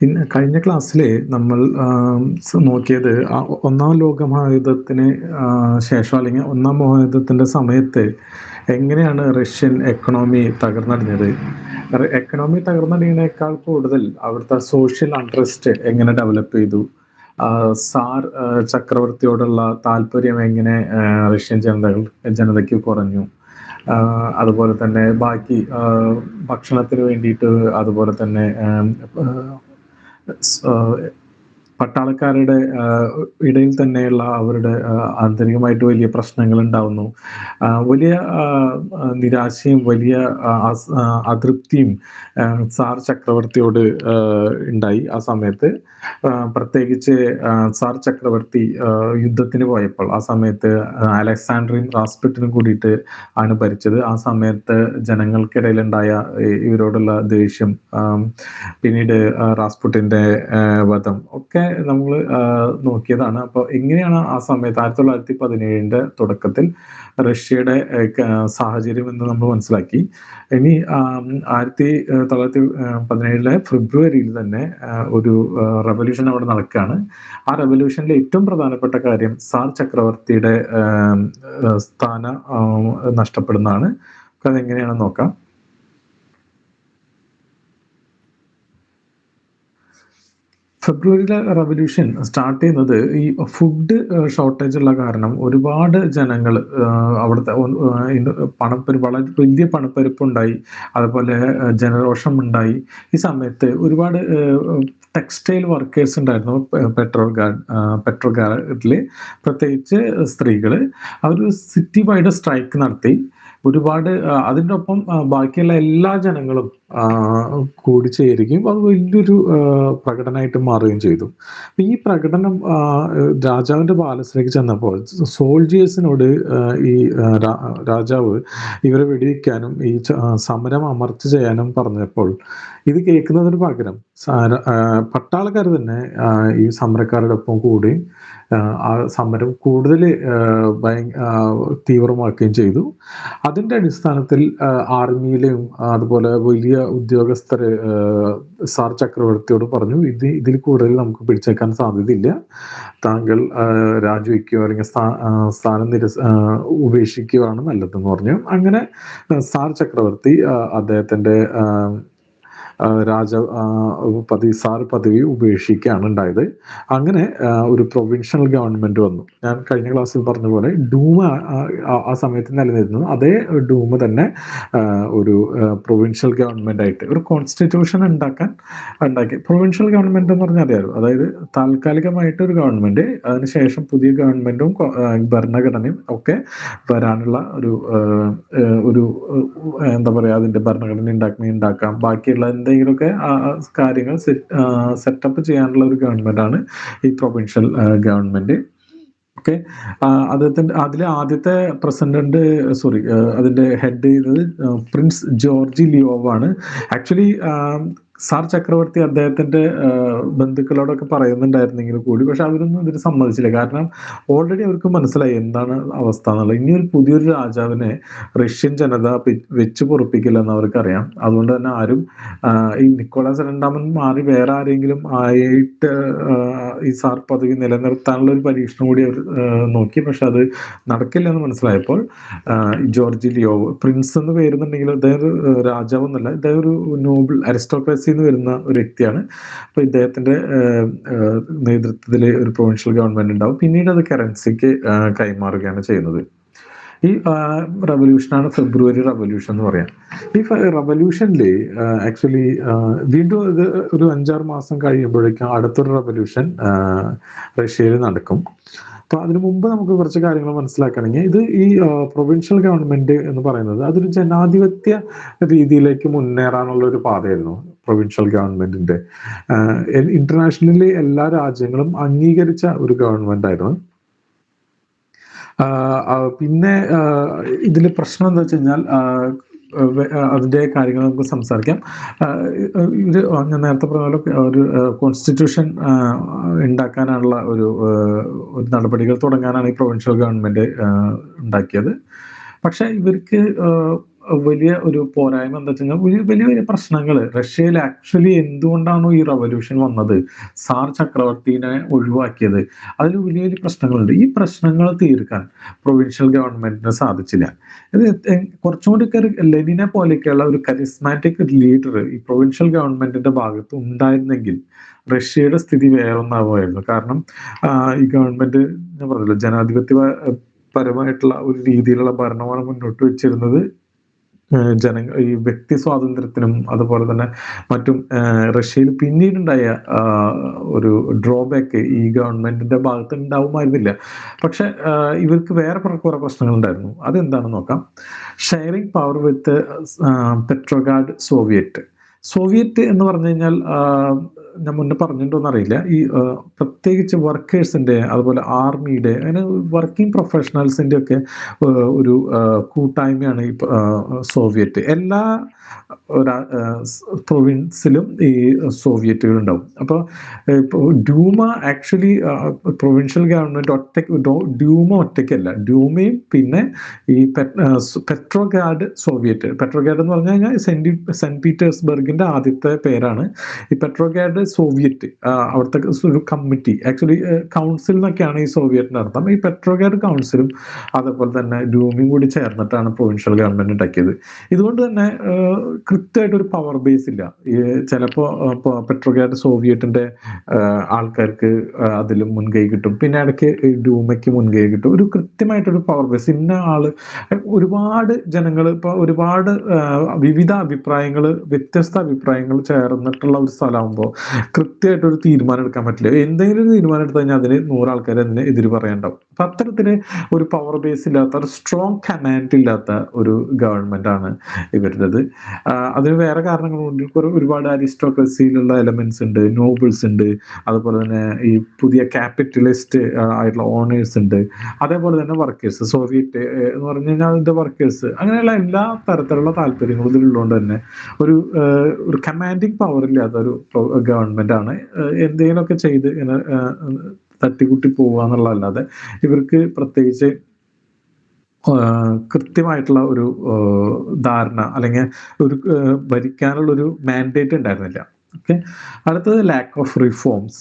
ഇന്ന് കഴിഞ്ഞ ക്ലാസ്സില് നമ്മൾ നോക്കിയത് ഒന്നാം ലോക മഹായുദ്ധത്തിന് ശേഷം അല്ലെങ്കിൽ ഒന്നാം മഹായുദ്ധത്തിന്റെ സമയത്ത് എങ്ങനെയാണ് റഷ്യൻ എക്കണോമി തകർന്നടിഞ്ഞത്. എക്കണോമി തകർന്നടിയുന്നതിനേക്കാൾ കൂടുതൽ അവിടുത്തെ സോഷ്യൽ അൺട്രസ്റ്റ് എങ്ങനെ ഡെവലപ്പ് ചെയ്തു, സാർ ചക്രവർത്തിയോടുള്ള താല്പര്യം എങ്ങനെ റഷ്യൻ ജനതയ്ക്ക് കുറഞ്ഞു, അതുപോലെ തന്നെ ബാക്കി ഭക്ഷണത്തിന് വേണ്ടിയിട്ട്, അതുപോലെ തന്നെ പട്ടാളക്കാരുടെ ഇടയിൽ തന്നെയുള്ള അവരുടെ ആന്തരികമായിട്ട് വലിയ പ്രശ്നങ്ങൾ ഉണ്ടാവുന്നു. വലിയ നിരാശയും വലിയ അതൃപ്തിയും സാർ ചക്രവർത്തിയോട് ഉണ്ടായി ആ സമയത്ത്. പ്രത്യേകിച്ച് സാർ ചക്രവർത്തി യുദ്ധത്തിന് പോയപ്പോൾ ആ സമയത്ത് അലക്സാണ്ട്രിയും റാസ്പുട്ടിനും കൂടിയിട്ട് ആണ് ഭരിച്ചത്. ആ സമയത്ത് ജനങ്ങൾക്കിടയിലുണ്ടായ ഇവരോടുള്ള ദേഷ്യം, പിന്നീട് റാസ്പുട്ടിന്റെ വധം ഒക്കെ നമ്മൾ നോക്കിയതാണ്. അപ്പോൾ എങ്ങനെയാണ് ആ സമയത്ത് 1917 തുടക്കത്തിൽ റഷ്യയുടെ സാഹചര്യം എന്ന് നമ്മൾ മനസ്സിലാക്കി. ഇനി 1917 ഫെബ്രുവരിയിൽ തന്നെ ഒരു റവല്യൂഷൻ അവിടെ നടക്കുകയാണ്. ആ റവല്യൂഷനിലെ ഏറ്റവും പ്രധാനപ്പെട്ട കാര്യം സാർ ചക്രവർത്തിയുടെ സ്ഥാനം നഷ്ടപ്പെടുന്നതാണ്. അതെങ്ങനെയാണെന്ന് നോക്കാം. ഫെബ്രുവരിയിലെ റവല്യൂഷൻ സ്റ്റാർട്ട് ചെയ്യുന്നത് ഈ ഫുഡ് ഷോർട്ടേജ് ഉള്ള കാരണം ഒരുപാട് ജനങ്ങൾ അവിടുത്തെ വളരെ വലിയ പണപ്പെരുപ്പുണ്ടായി, അതുപോലെ ജനരോഷം ഉണ്ടായി. ഈ സമയത്ത് ഒരുപാട് ടെക്സ്റ്റൈൽ വർക്കേഴ്സ് ഉണ്ടായിരുന്നു പെട്രോഗാഡില്, പ്രത്യേകിച്ച് സ്ത്രീകൾ. അവർ സിറ്റി വൈഡ് സ്ട്രൈക്ക് നടത്തി. ഒരുപാട് അതിൻ്റെ ഒപ്പം ബാക്കിയുള്ള എല്ലാ ജനങ്ങളും കൂടി ചേരുകയും അത് വലിയൊരു പ്രകടനമായിട്ട് മാറുകയും ചെയ്തു. ഈ പ്രകടനം രാജാവിന്റെ പാലസിലേക്ക് ചെന്നപ്പോൾ സോൾജിയേഴ്സിനോട് ഈ രാജാവ് ഇവരെ വെടിവെക്കാനും ഈ സമരം അമർച്ച ചെയ്യാനും പറഞ്ഞപ്പോൾ ഇത് കേൾക്കുന്നതിന് പകരം പട്ടാളക്കാർ തന്നെ ഈ സമരക്കാരുടെ ഒപ്പം കൂടി ആ സമരം കൂടുതൽ തീവ്രമാക്കുകയും ചെയ്തു. അതിന്റെ അടിസ്ഥാനത്തിൽ ആർമിയിലെയും അതുപോലെ വലിയ ഉദ്യോഗസ്ഥർ സാർ ചക്രവർത്തിയോട് പറഞ്ഞു, ഇതിൽ കൂടുതൽ നമുക്ക് പിടിച്ചേക്കാൻ സാധ്യതയില്ല, താങ്കൾ രാജിവെക്കുകയോ അല്ലെങ്കിൽ സ്ഥാനം ഉപേക്ഷിക്കുകയാണ് നല്ലതെന്ന് പറഞ്ഞു. അങ്ങനെ സാർ ചക്രവർത്തി അദ്ദേഹത്തിന്റെ സാർ പദവി ഉപേക്ഷിക്കുകയാണ് ഉണ്ടായത്. അങ്ങനെ ഒരു പ്രൊവിൻഷ്യൽ ഗവൺമെന്റ് വന്നു. ഞാൻ കഴിഞ്ഞ ക്ലാസ്സിൽ പറഞ്ഞ പോലെ ഡൂമ ആ സമയത്ത് നിലനിരുന്നു. അതേ ഡൂമ തന്നെ ഒരു പ്രൊവിൻഷ്യൽ ഗവൺമെന്റ് ആയിട്ട് ഒരു കോൺസ്റ്റിറ്റ്യൂഷൻ ഉണ്ടാക്കി. പ്രൊവിൻഷ്യൽ ഗവൺമെന്റ് എന്ന് പറഞ്ഞാൽ അറിയാമല്ലോ, അതായത് താൽക്കാലികമായിട്ട് ഒരു ഗവൺമെന്റ്, അതിനുശേഷം പുതിയ ഗവൺമെന്റും ഭരണഘടനയും ഒക്കെ വരാനുള്ള ഒരു എന്താ പറയാ, അതിന്റെ ഭരണഘടന ഉണ്ടാക്കാം, ബാക്കിയുള്ള എന്തെങ്കിലുമൊക്കെ കാര്യങ്ങൾ സെറ്റപ്പ് ചെയ്യാനുള്ള ഒരു ഗവൺമെന്റാണ് ഈ പ്രൊവിൻഷ്യൽ ഗവൺമെന്റ്. ഓക്കെ, അതിലെ ആദ്യത്തെ അതിന്റെ ഹെഡ് ചെയ്തത് പ്രിൻസ് ജോർജി ലിയോവ് ആണ്. ആക്ച്വലി സാർ ചക്രവർത്തി അദ്ദേഹത്തിന്റെ ബന്ധുക്കളോടൊക്കെ പറയുന്നുണ്ടായിരുന്നെങ്കിൽ കൂടി, പക്ഷെ അവരൊന്നും ഇതിന് സമ്മതിച്ചില്ല. കാരണം ഓൾറെഡി അവർക്ക് മനസ്സിലായി എന്താണ് അവസ്ഥ എന്നുള്ളത്. ഇനി ഒരു പുതിയൊരു രാജാവിനെ റഷ്യൻ ജനത വെച്ച് പൊറുപ്പിക്കില്ല എന്ന് അവർക്കറിയാം. അതുകൊണ്ട് തന്നെ ആരും ഈ നിക്കോളാസ് രണ്ടാമൻ മാറി വേറെ ആരെങ്കിലും ആയിട്ട് ഈ സാർ പദവി നിലനിർത്താനുള്ള ഒരു പരീക്ഷണം കൂടി അവർ നോക്കി. പക്ഷെ അത് നടക്കില്ല എന്ന് മനസ്സിലായപ്പോൾ ജോർജി ലിയോവ്, പ്രിൻസ് എന്ന് പേരുന്നുണ്ടെങ്കിൽ അദ്ദേഹം ഒരു രാജാവെന്നല്ല, ഇദ്ദേഹം ഒരു നോബിൾ അരിസ്റ്റോക്രസി എന്ന് വരുന്ന ഒരു വ്യക്തിയാണ്. അപ്പൊ ഇദ്ദേഹത്തിന്റെ നേതൃത്വത്തിൽ ഒരു പ്രൊവിൻഷ്യൽ ഗവൺമെന്റ് ഉണ്ടാവും. പിന്നീട് അത് കറൻസിക്ക് കൈമാറുകയാണ് ചെയ്യുന്നത്. ഈ റവല്യൂഷനാണ് ഫെബ്രുവരി റവല്യൂഷൻ എന്ന് പറയാം. ഈ റവല്യൂഷനിൽ ആക്ച്വലി വീണ്ടും ഇത് ഒരു 5-6 മാസം കഴിയുമ്പോഴേക്കും അടുത്തൊരു റവല്യൂഷൻ റഷ്യയിൽ നടക്കും. അപ്പൊ അതിനു മുമ്പ് നമുക്ക് കുറച്ച് കാര്യങ്ങൾ മനസ്സിലാക്കണമെങ്കിൽ, ഇത് ഈ പ്രൊവിൻഷ്യൽ ഗവൺമെന്റ് എന്ന് പറയുന്നത് അതൊരു ജനാധിപത്യ രീതിയിലേക്ക് മുന്നേറാനുള്ള ഒരു പാതയായിരുന്നു. പ്രൊവിൻഷ്യൽ ഗവൺമെന്റിന്റെ ഇന്റർനാഷണലി എല്ലാ രാജ്യങ്ങളും അംഗീകരിച്ച ഒരു ഗവൺമെന്റ് ആയിരുന്നു. പിന്നെ ഇതിൽ പ്രശ്നം എന്താ വെച്ച് കഴിഞ്ഞാൽ, അതിന്റെ കാര്യങ്ങൾ നമുക്ക് സംസാരിക്കാം. ഞാൻ നേരത്തെ പറഞ്ഞ പോലെ ഒരു കോൺസ്റ്റിറ്റ്യൂഷൻ ഉണ്ടാക്കാനുള്ള ഒരു നടപടികൾ തുടങ്ങാനാണ് ഈ പ്രൊവിൻഷ്യൽ ഗവൺമെന്റ് ഉണ്ടാക്കിയത്. പക്ഷെ ഇവർക്ക് വലിയ ഒരു പോരായ്മ എന്താ വെച്ച് കഴിഞ്ഞാൽ വലിയ വലിയ പ്രശ്നങ്ങൾ റഷ്യയിൽ ആക്ച്വലി എന്തുകൊണ്ടാണോ ഈ റവല്യൂഷൻ വന്നത്, സാർ ചക്രവർത്തിനെ ഒഴിവാക്കിയത്, അതിൽ വലിയ വലിയ പ്രശ്നങ്ങളുണ്ട്. ഈ പ്രശ്നങ്ങൾ തീർക്കാൻ പ്രൊവിൻഷ്യൽ ഗവൺമെന്റിന് സാധിച്ചില്ല. ഇത് കുറച്ചും കൂടി ലെനിനെ പോലെയൊക്കെയുള്ള ഒരു കരിസ്മാറ്റിക് ലീഡർ ഈ പ്രൊവിൻഷ്യൽ ഗവൺമെന്റിന്റെ ഭാഗത്ത് ഉണ്ടായിരുന്നെങ്കിൽ റഷ്യയുടെ സ്ഥിതി വേറൊന്നാവുമായിരുന്നു. കാരണം ഈ ഗവൺമെന്റ് ഞാൻ പറഞ്ഞല്ലോ ജനാധിപത്യ പരമായിട്ടുള്ള ഒരു രീതിയിലുള്ള ഭരണമാണ് മുന്നോട്ട് വെച്ചിരുന്നത്. ഈ വ്യക്തി സ്വാതന്ത്ര്യത്തിനും അതുപോലെ തന്നെ മറ്റും റഷ്യയിൽ പിന്നീടുണ്ടായ ഒരു ഡ്രോബാക്ക് ഈ ഗവൺമെന്റിന്റെ ഭാഗത്ത് ഉണ്ടാവുമായിരുന്നില്ല. പക്ഷെ ഇവർക്ക് വേറെ കുറെ പ്രശ്നങ്ങൾ ഉണ്ടായിരുന്നു. അതെന്താണെന്ന് നോക്കാം. ഷെയറിംഗ് പവർ വിത്ത് പെട്രോഗാഡ് സോവിയറ്റ്. സോവിയറ്റ് എന്ന് പറഞ്ഞു കഴിഞ്ഞാൽ ഞാൻ മുന്നേ പറഞ്ഞിട്ടുണ്ടോന്ന് അറിയില്ല. ഈ പ്രത്യേകിച്ച് വർക്കേഴ്സിന്റെ അതുപോലെ ആർമിയുടെ അങ്ങനെ വർക്കിംഗ് പ്രൊഫഷണൽസിന്റെ ഒക്കെ ഒരു കൂട്ടായ്മയാണ് ഈ സോവിയറ്റ്. എല്ലാ പ്രൊവിൻസിലും ഈ സോവിയറ്റുകൾ ഉണ്ടാവും. അപ്പോൾ Duma actually provincial government Duma ഒറ്റയ്ക്കല്ല. ഡ്യൂമയും പിന്നെ ഈ പെട്രോഗാഡ് സോവിയറ്റ്. പെട്രോഗാഡ് എന്ന് പറഞ്ഞു കഴിഞ്ഞാൽ സെന്റ് പീറ്റേഴ്സ്ബർഗിന്റെ ആദ്യത്തെ പേരാണ്. ഈ പെട്രോഗാഡ് സോവിയറ്റ് അവിടുത്തെ ഒരു കമ്മിറ്റി, ആക്ച്വലി കൗൺസിൽ എന്നൊക്കെയാണ് ഈ സോവിയറ്റിന്റെ അർത്ഥം. ഈ പെട്രോഗാഡ് കൗൺസിലും അതേപോലെ തന്നെ ഡ്യൂമയും കൂടി ചേർന്നിട്ടാണ് പ്രൊവിൻഷ്യൽ ഗവൺമെന്റ് ഉണ്ടാക്കിയത്. ഇതുകൊണ്ട് തന്നെ കൃത്യമായിട്ട് ഒരു പവർ ബേസ് ഇല്ല. ചിലപ്പോ പെട്രോഗാഡ് സോവിയറ്റിന്റെ ആൾക്കാർക്ക് അതിലും മുൻകൈ കിട്ടും, പിന്നെ ഇടയ്ക്ക് ഡ്യൂമയ്ക്ക് മുൻകൈ കിട്ടും. ഒരു കൃത്യമായിട്ടൊരു പവർ ബേസ് ഇന്ന ആള്, ഒരുപാട് ജനങ്ങൾ ഇപ്പൊ ഒരുപാട് വിവിധ അഭിപ്രായങ്ങൾ, വ്യത്യസ്ത അഭിപ്രായങ്ങൾ ചേർന്നിട്ടുള്ള ഒരു സ്ഥലമാകുമ്പോൾ കൃത്യമായിട്ടൊരു തീരുമാനം എടുക്കാൻ പറ്റില്ല. എന്തെങ്കിലും ഒരു തീരുമാനം എടുത്തു കഴിഞ്ഞാൽ അതിന് 100 ആൾക്കാർ അതിന് എതിര് പറയാനുണ്ടാവും. അപ്പൊ അത്തരത്തില് ഒരു പവർ ബേസ് ഇല്ലാത്ത, ഒരു സ്ട്രോങ് കമാൻഡ് ഇല്ലാത്ത ഒരു ഗവൺമെന്റ് ആണ് ഇവരുടേത്. അതിന് വേറെ കാരണങ്ങളുണ്ട്. ഒരുപാട് അരിസ്റ്റോക്രസിയിലുള്ള എലമെന്റ്സ് ഉണ്ട്, നോബിൾസ് ഉണ്ട്, അതുപോലെ തന്നെ ഈ പുതിയ ക്യാപിറ്റലിസ്റ്റ് ആയിട്ടുള്ള ഓണേഴ്സ് ഉണ്ട്, അതേപോലെ തന്നെ വർക്കേഴ്സ്. സോവിയറ്റ് എന്ന് പറഞ്ഞു കഴിഞ്ഞാൽ അതിന്റെ വർക്കേഴ്സ്, അങ്ങനെയുള്ള എല്ലാ തരത്തിലുള്ള താല്പര്യങ്ങളും ഇതിലുള്ളതുകൊണ്ട് തന്നെ ഒരു കമാൻഡിങ് പവർ ഇല്ലാത്ത ഒരു ഗവൺമെന്റ് ആണ്. എന്തെങ്കിലുമൊക്കെ ചെയ്ത് ഇങ്ങനെ തട്ടിക്കുട്ടി പോവുക എന്നുള്ളതല്ലാതെ ഇവർക്ക് പ്രത്യേകിച്ച് കൃത്യമായിട്ടുള്ള ഒരു ധാരണ അല്ലെങ്കിൽ ഒരു ഭരിക്കാനുള്ള ഒരു മാൻഡേറ്റ് ഉണ്ടായിരുന്നില്ല. ഓക്കെ, അടുത്തത് ലാക്ക് ഓഫ് റിഫോംസ്.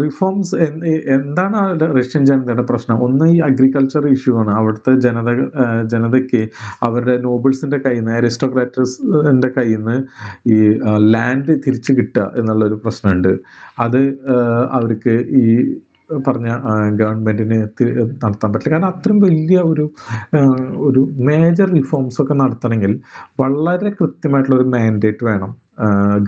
റിഫോംസ് എന്താണ് റഷ്യൻ ജനതയുടെ പ്രശ്നം? ഒന്ന് ഈ അഗ്രികൾച്ചർ ഇഷ്യൂ ആണ്. അവിടുത്തെ ജനതയ്ക്ക് അവരുടെ നോബിൾസിന്റെ കയ്യിൽ നിന്ന്, അരിസ്റ്റോക്രാറ്റസിന്റെ കയ്യിൽ നിന്ന് ഈ ലാൻഡ് തിരിച്ചു കിട്ടുക എന്നുള്ളൊരു പ്രശ്നമുണ്ട്. അത് അവർക്ക് ഈ പറഞ്ഞ ഗവൺമെന്റിന് നടത്താൻ പറ്റില്ല. കാരണം അത്രയും വലിയ ഒരു മേജർ റിഫോംസ് ഒക്കെ നടത്തണമെങ്കിൽ വളരെ കൃത്യമായിട്ടുള്ള ഒരു മാൻഡേറ്റ് വേണം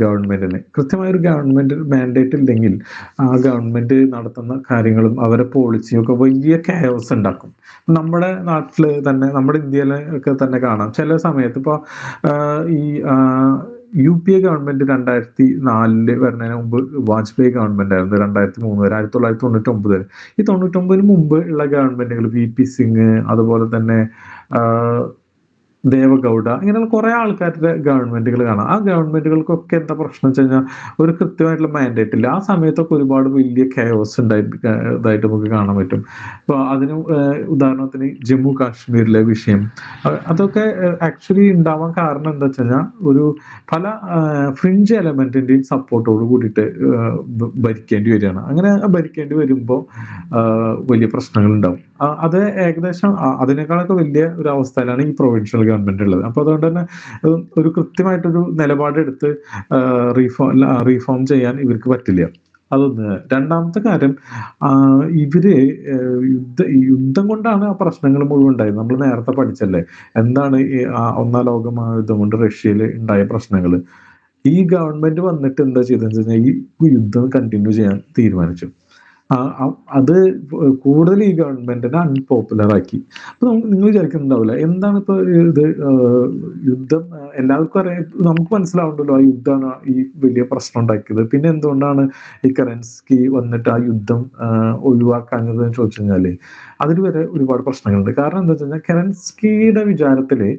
ഗവൺമെന്റിന്. കൃത്യമായൊരു ഗവൺമെന്റ് മാൻഡേറ്റ് ഇല്ലെങ്കിൽ ആ ഗവൺമെന്റ് നടത്തുന്ന കാര്യങ്ങളും അവരെ പോളിസിയും ഒക്കെ വലിയ കെയോസ് ഉണ്ടാക്കും. നമ്മുടെ നാട്ടില് തന്നെ, നമ്മുടെ ഇന്ത്യയിലെ ഒക്കെ തന്നെ കാണാം ചില സമയത്ത്. ഇപ്പൊ ഈ UPA ഗവൺമെന്റ് 2004 വരുന്നതിന് മുമ്പ് വാജ്പേയി ഗവൺമെന്റ് ആയിരുന്നു. 2003 വരെ, 1999 വരെ. ഈ 99 മുമ്പ് ഉള്ള ഗവൺമെന്റുകൾ, VP സിംഗ്, അതുപോലെ തന്നെ ദേവഗൗഡ, ഇങ്ങനെയുള്ള കുറെ ആൾക്കാരുടെ ഗവൺമെന്റുകൾ കാണാം. ആ ഗവൺമെന്റുകൾക്കൊക്കെ എന്താ പ്രശ്നം വെച്ച് കഴിഞ്ഞാൽ ഒരു കൃത്യമായിട്ടുള്ള മാൻഡേറ്റ് ഇല്ല. ആ സമയത്തൊക്കെ ഒരുപാട് വലിയ കെയോസ് ഇതായിട്ട് നമുക്ക് കാണാൻ പറ്റും. ഇപ്പൊ അതിന് ഉദാഹരണത്തിന് ജമ്മു കാശ്മീരിലെ വിഷയം, അതൊക്കെ ആക്ച്വലി ഉണ്ടാവാൻ കാരണം എന്താ വെച്ച് കഴിഞ്ഞാൽ ഒരു പല ഫ്രിഞ്ച് എലമെന്റിന്റെയും സപ്പോർട്ടോട് കൂടിയിട്ട് ഭരിക്കേണ്ടി വരികയാണ്. അങ്ങനെ ഭരിക്കേണ്ടി വരുമ്പോൾ വലിയ പ്രശ്നങ്ങൾ ഉണ്ടാവും. അത് ഏകദേശം അതിനേക്കാളൊക്കെ വലിയ ഒരു അവസ്ഥയിലാണ് ഈ പ്രൊവിൻഷ്യൽ ഗവൺമെന്റ് ഉള്ളത്. അപ്പൊ അതുകൊണ്ട് തന്നെ ഒരു കൃത്യമായിട്ടൊരു നിലപാടെടുത്ത് റീഫോം ചെയ്യാൻ ഇവർക്ക് പറ്റില്ല. അതൊന്ന്. രണ്ടാമത്തെ കാര്യം, ഇവര് യുദ്ധം കൊണ്ടാണ് ആ പ്രശ്നങ്ങൾ മുഴുവൻ ഉണ്ടായത്. നമ്മൾ നേരത്തെ പഠിച്ചല്ലേ എന്താണ് ഈ ഒന്നാം ലോക മഹായുദ്ധം കൊണ്ട് റഷ്യയിൽ ഉണ്ടായ പ്രശ്നങ്ങൾ. ഈ ഗവൺമെന്റ് വന്നിട്ട് എന്താ ചെയ്തതെന്ന് വെച്ച് കഴിഞ്ഞാൽ ഈ യുദ്ധം കണ്ടിന്യൂ ചെയ്യാൻ തീരുമാനിച്ചു. അത് കൂടുതൽ ഈ ഗവൺമെന്റിനെ അൺപോപ്പുലർ ആക്കി. അപ്പൊ നിങ്ങൾ വിചാരിക്കുന്നുണ്ടാവില്ല എന്താണ് ഇപ്പൊ ഇത് യുദ്ധം എല്ലാവർക്കും അറിയാം, നമുക്ക് മനസ്സിലാവുന്നുണ്ടല്ലോ ആ യുദ്ധമാണ് ഈ വലിയ പ്രശ്നം ഉണ്ടാക്കിയത്. പിന്നെ എന്തുകൊണ്ടാണ് ഈ കെറൻസ്കി വന്നിട്ട് ആ യുദ്ധം ഒഴിവാക്കാഞ്ഞത് എന്ന് ചോദിച്ചു കഴിഞ്ഞാല് അതിൽ വരെ ഒരുപാട് പ്രശ്നങ്ങളുണ്ട്. കാരണം എന്താ വെച്ച് കഴിഞ്ഞാൽ കെറൻസ്കിയുടെ വിചാരത്തില്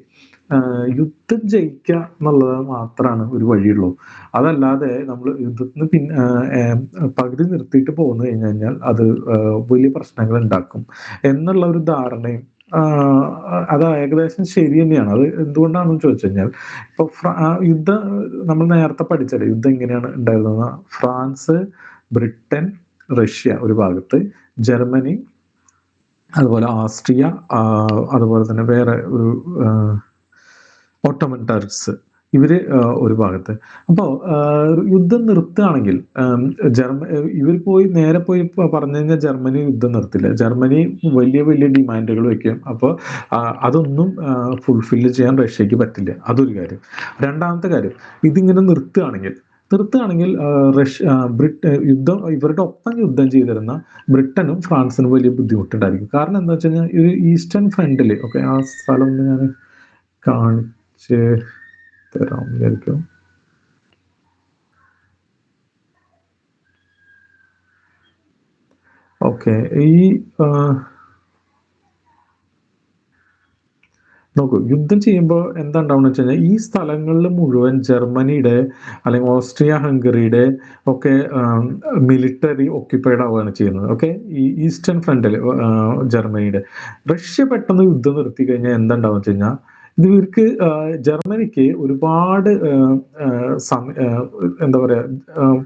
യുദ്ധം ജയിക്കുക എന്നുള്ളത് മാത്രമാണ് ഒരു വഴിയുള്ളൂ. അതല്ലാതെ നമ്മൾ യുദ്ധത്തിന് പകുതി നിർത്തിയിട്ട് പോന്നു കഴിഞ്ഞാൽ അത് വലിയ പ്രശ്നങ്ങൾ ഉണ്ടാക്കും എന്നുള്ള ഒരു ധാരണയും അത് ഏകദേശം ശരി തന്നെയാണ്. അത് എന്തുകൊണ്ടാണെന്ന് ചോദിച്ചു കഴിഞ്ഞാൽ, ഇപ്പൊ യുദ്ധം നമ്മൾ നേരത്തെ പഠിച്ചത് യുദ്ധം എങ്ങനെയാണ് ഉണ്ടായിരുന്നത്? ഫ്രാൻസ്, ബ്രിട്ടൻ, റഷ്യ ഒരു ഭാഗത്ത്, ജർമ്മനി, അതുപോലെ ഓസ്ട്രിയ, അതുപോലെ തന്നെ വേറെ ഒരു ഓട്ടോമൻ ടർക്സ്, ഇവര് ഒരു ഭാഗത്ത്. അപ്പോ യുദ്ധം നിർത്തുകയാണെങ്കിൽ ഇവർ പോയി നേരെ പോയി പറഞ്ഞു കഴിഞ്ഞാൽ ജർമ്മനി യുദ്ധം നിർത്തില്ല. ജർമ്മനി വലിയ വലിയ ഡിമാൻഡുകൾ വെക്കും. അപ്പോൾ അതൊന്നും ഫുൾഫില്ല് ചെയ്യാൻ റഷ്യക്ക് പറ്റില്ല. അതൊരു കാര്യം. രണ്ടാമത്തെ കാര്യം, ഇതിങ്ങനെ നിർത്തുകയാണെങ്കിൽ യുദ്ധം ഇവരുടെ ഒപ്പം യുദ്ധം ചെയ്തിരുന്ന ബ്രിട്ടനും ഫ്രാൻസിനും വലിയ ബുദ്ധിമുട്ടുണ്ടായിരിക്കും. കാരണം എന്താ വെച്ച് കഴിഞ്ഞാൽ ഒരു ഈസ്റ്റേൺ ഫ്രണ്ടിൽ, ഓക്കെ, ആ സ്ഥലം ഞാൻ കാണിച്ച് തരാം വിചാരിക്കും. ഓക്കെ, ഈ നോക്കൂ, യുദ്ധം ചെയ്യുമ്പോൾ എന്താ ഉണ്ടാവുക വെച്ച് കഴിഞ്ഞാൽ ഈ സ്ഥലങ്ങളിൽ മുഴുവൻ ജർമ്മനിയുടെ അല്ലെങ്കിൽ ഓസ്ട്രിയ ഹംഗറിയുടെ ഒക്കെ മിലിറ്ററി ഓക്യുപ്പൈഡ് ആവുകയാണ് ചെയ്യുന്നത്. ഓക്കെ, ഈ ഈസ്റ്റേൺ ഫ്രണ്ടിൽ ജർമ്മനിയുടെ. റഷ്യ പെട്ടെന്ന് യുദ്ധം നിർത്തി കഴിഞ്ഞാൽ എന്താ ഉണ്ടാവുക വെച്ച് കഴിഞ്ഞാൽ ഇവർക്ക് ജർമ്മനിക്ക് ഒരുപാട് എന്താ പറയാ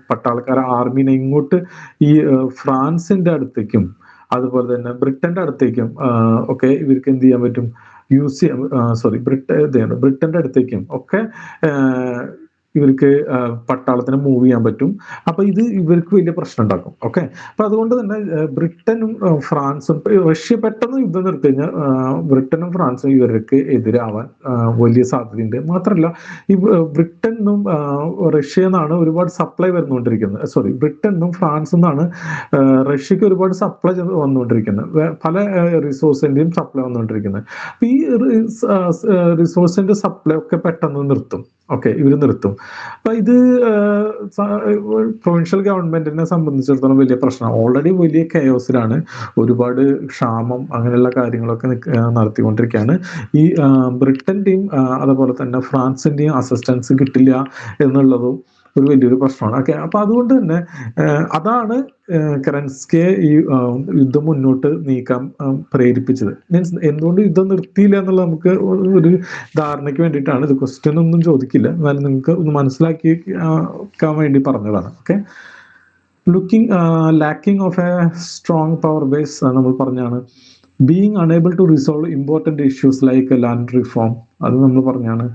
പട്ടാളക്കാരെ ആർമീനെ ഇങ്ങോട്ട് ഈ ഫ്രാൻസിന്റെ അടുത്തേക്കും അതുപോലെ തന്നെ ബ്രിട്ടന്റെ അടുത്തേക്കും ഒക്കെ ഇവർക്ക് എന്ത് ചെയ്യാൻ പറ്റും, യൂസ് ചെയ്യാൻ, സോറി, ബ്രിട്ടന്റെ അടുത്തേക്കും ഒക്കെ ഇവർക്ക് പട്ടാളത്തിന് മൂവ് ചെയ്യാൻ പറ്റും. അപ്പൊ ഇത് ഇവർക്ക് വലിയ പ്രശ്നം ഉണ്ടാക്കും. ഓക്കെ, അപ്പൊ അതുകൊണ്ട് തന്നെ ബ്രിട്ടനും ഫ്രാൻസും, റഷ്യ പെട്ടെന്ന് യുദ്ധം നിർത്തി കഴിഞ്ഞാൽ ബ്രിട്ടനും ഫ്രാൻസും ഇവർക്ക് എതിരാവാൻ വലിയ സാധ്യതയുണ്ട്. മാത്രമല്ല ഈ ബ്രിട്ടനും റഷ്യ എന്നാണ് ഒരുപാട് സപ്ലൈ വരുന്നുകൊണ്ടിരിക്കുന്നത്. സോറി, ബ്രിട്ടനും ഫ്രാൻസിൽ നിന്നാണ് റഷ്യക്ക് ഒരുപാട് സപ്ലൈ വന്നുകൊണ്ടിരിക്കുന്നത്. പല റിസോഴ്സിന്റെയും സപ്ലൈ വന്നുകൊണ്ടിരിക്കുന്നത്. അപ്പൊ ഈ റിസോഴ്സിന്റെ സപ്ലൈ ഒക്കെ പെട്ടെന്ന് നിർത്തും. ഓക്കെ, ഇവർ നിർത്തും. അപ്പൊ ഇത് പ്രൊവിൻഷ്യൽ ഗവൺമെന്റിനെ സംബന്ധിച്ചിടത്തോളം വലിയ പ്രശ്നമാണ്. ഓൾറെഡി വലിയ കെയോസിലാണ്, ഒരുപാട് ക്ഷാമം അങ്ങനെയുള്ള കാര്യങ്ങളൊക്കെ നടത്തിക്കൊണ്ടിരിക്കുകയാണ്. ഈ ബ്രിട്ടന്റെയും അതുപോലെ തന്നെ ഫ്രാൻസിന്റെയും അസിസ്റ്റൻസ് കിട്ടില്ല എന്നുള്ളതും ഒരു വലിയൊരു പ്രശ്നമാണ്. ഓക്കെ, അപ്പൊ അതുകൊണ്ട് തന്നെ അതാണ് കെറൻസ്കിയെ ഈ യുദ്ധം മുന്നോട്ട് നീക്കാൻ പ്രേരിപ്പിച്ചത്. മീൻസ് എന്തുകൊണ്ട് യുദ്ധം നിർത്തിയില്ല എന്നുള്ളത് നമുക്ക് ഒരു ധാരണയ്ക്ക് വേണ്ടിയിട്ടാണ്. ഇത് ക്വസ്റ്റ്യൻ ഒന്നും ചോദിക്കില്ല, എന്നാലും നിങ്ങൾക്ക് ഒന്ന് മനസ്സിലാക്കാൻ വേണ്ടി പറഞ്ഞതാണ്. Okay, lacking of a strong power base നമ്മൾ പറഞ്ഞാണ്. Being unable to resolve important issues like land reform, അത് നമ്മൾ പറഞ്ഞാണ്.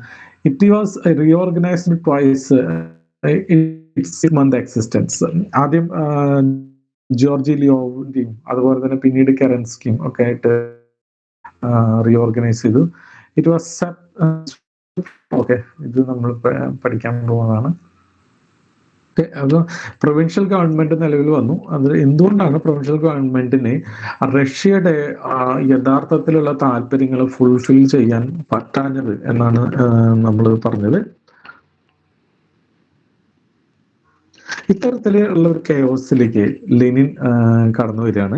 It was reorganised twice its month existence. ആദ്യം ജോർജി ലിയോവിന്റെയും അതുപോലെ തന്നെ പിന്നീട് കെറൻസ്കിയും ഒക്കെ ആയിട്ട് റീഓർഗനൈസ് ചെയ്തു. ഇറ്റ് വാസ് ഓക്കെ, ഇത് നമ്മൾ പഠിക്കാൻ പോകുന്നതാണ്. അപ്പോൾ പ്രൊവിൻഷ്യൽ ഗവൺമെന്റ് നിലവിൽ വന്നു. അത് എന്തുകൊണ്ടാണ് പ്രൊവിൻഷ്യൽ ഗവൺമെന്റിന് റഷ്യയുടെ യഥാർത്ഥത്തിലുള്ള താല്പര്യങ്ങൾ ഫുൾഫിൽ ചെയ്യാൻ പറ്റാഞ്ഞത് എന്നാണ് നമ്മൾ പറഞ്ഞത്. ഇത്തരത്തിലുള്ള ഒരു കെയോസിലേക്ക് ലെനിൻ കടന്നു വരികയാണ്.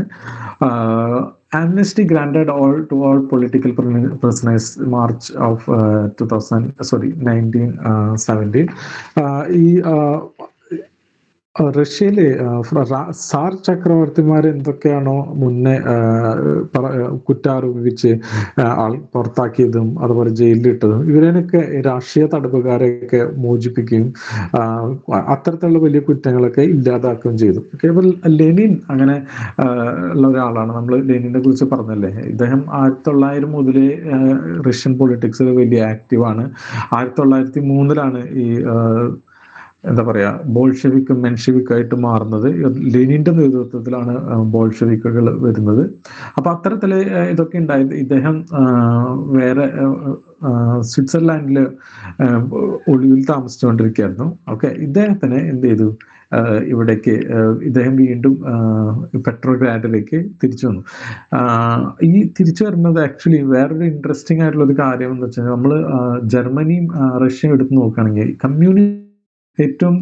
Amnesty granted to all political prisoners March of 1917. ഈ റഷ്യയിലെ സാർ ചക്രവർത്തിമാർ എന്തൊക്കെയാണോ മുന്നേ കുറ്റാരോപിച്ച് പുറത്താക്കിയതും അതുപോലെ ജയിലിലിട്ടതും ഇവരൊക്കെ രാഷ്ട്രീയ തടവുകാരെയൊക്കെ മോചിപ്പിക്കുകയും അത്തരത്തിലുള്ള വലിയ കുറ്റങ്ങളൊക്കെ ഇല്ലാതാക്കുകയും ചെയ്തു. കേവൽ ലെനിൻ അങ്ങനെ ഉള്ള ഒരാളാണ്. നമ്മൾ ലെനിനെ കുറിച്ച് പറഞ്ഞല്ലേ, ഇദ്ദേഹം 1900 മുതലേ റഷ്യൻ പൊളിറ്റിക്സിൽ വലിയ ആക്റ്റീവാണ്. 1903 ഈ എന്താ പറയാ ബോൾഷെവിക്കും മെൻഷെവിക്കായിട്ട് മാറുന്നത്. ലെനിന്റെ നേതൃത്വത്തിലാണ് ബോൾഷെവിക്കുകൾ വരുന്നത്. അപ്പൊ അത്തരത്തില് ഇതൊക്കെ ഉണ്ടായത്. ഇദ്ദേഹം വേറെ സ്വിറ്റ്സർലാൻഡില് ഒളിവിൽ താമസിച്ചുകൊണ്ടിരിക്കുകയായിരുന്നു. ഓക്കെ, ഇദ്ദേഹത്തിന് എന്ത് ചെയ്തു, ഇവിടേക്ക് ഇദ്ദേഹം വീണ്ടും പെട്രോഗ്രാഡിലേക്ക് തിരിച്ചു വന്നു. ഈ തിരിച്ചു വരുന്നത് ആക്ച്വലി വേറൊരു ഇൻട്രസ്റ്റിംഗ് ആയിട്ടുള്ള ഒരു കാര്യം എന്ന് വെച്ചാൽ, നമ്മൾ ജർമ്മനിയും റഷ്യയും എടുത്ത് നോക്കുകയാണെങ്കിൽ കമ്മ്യൂണിസ്റ്റ് ഏറ്റവും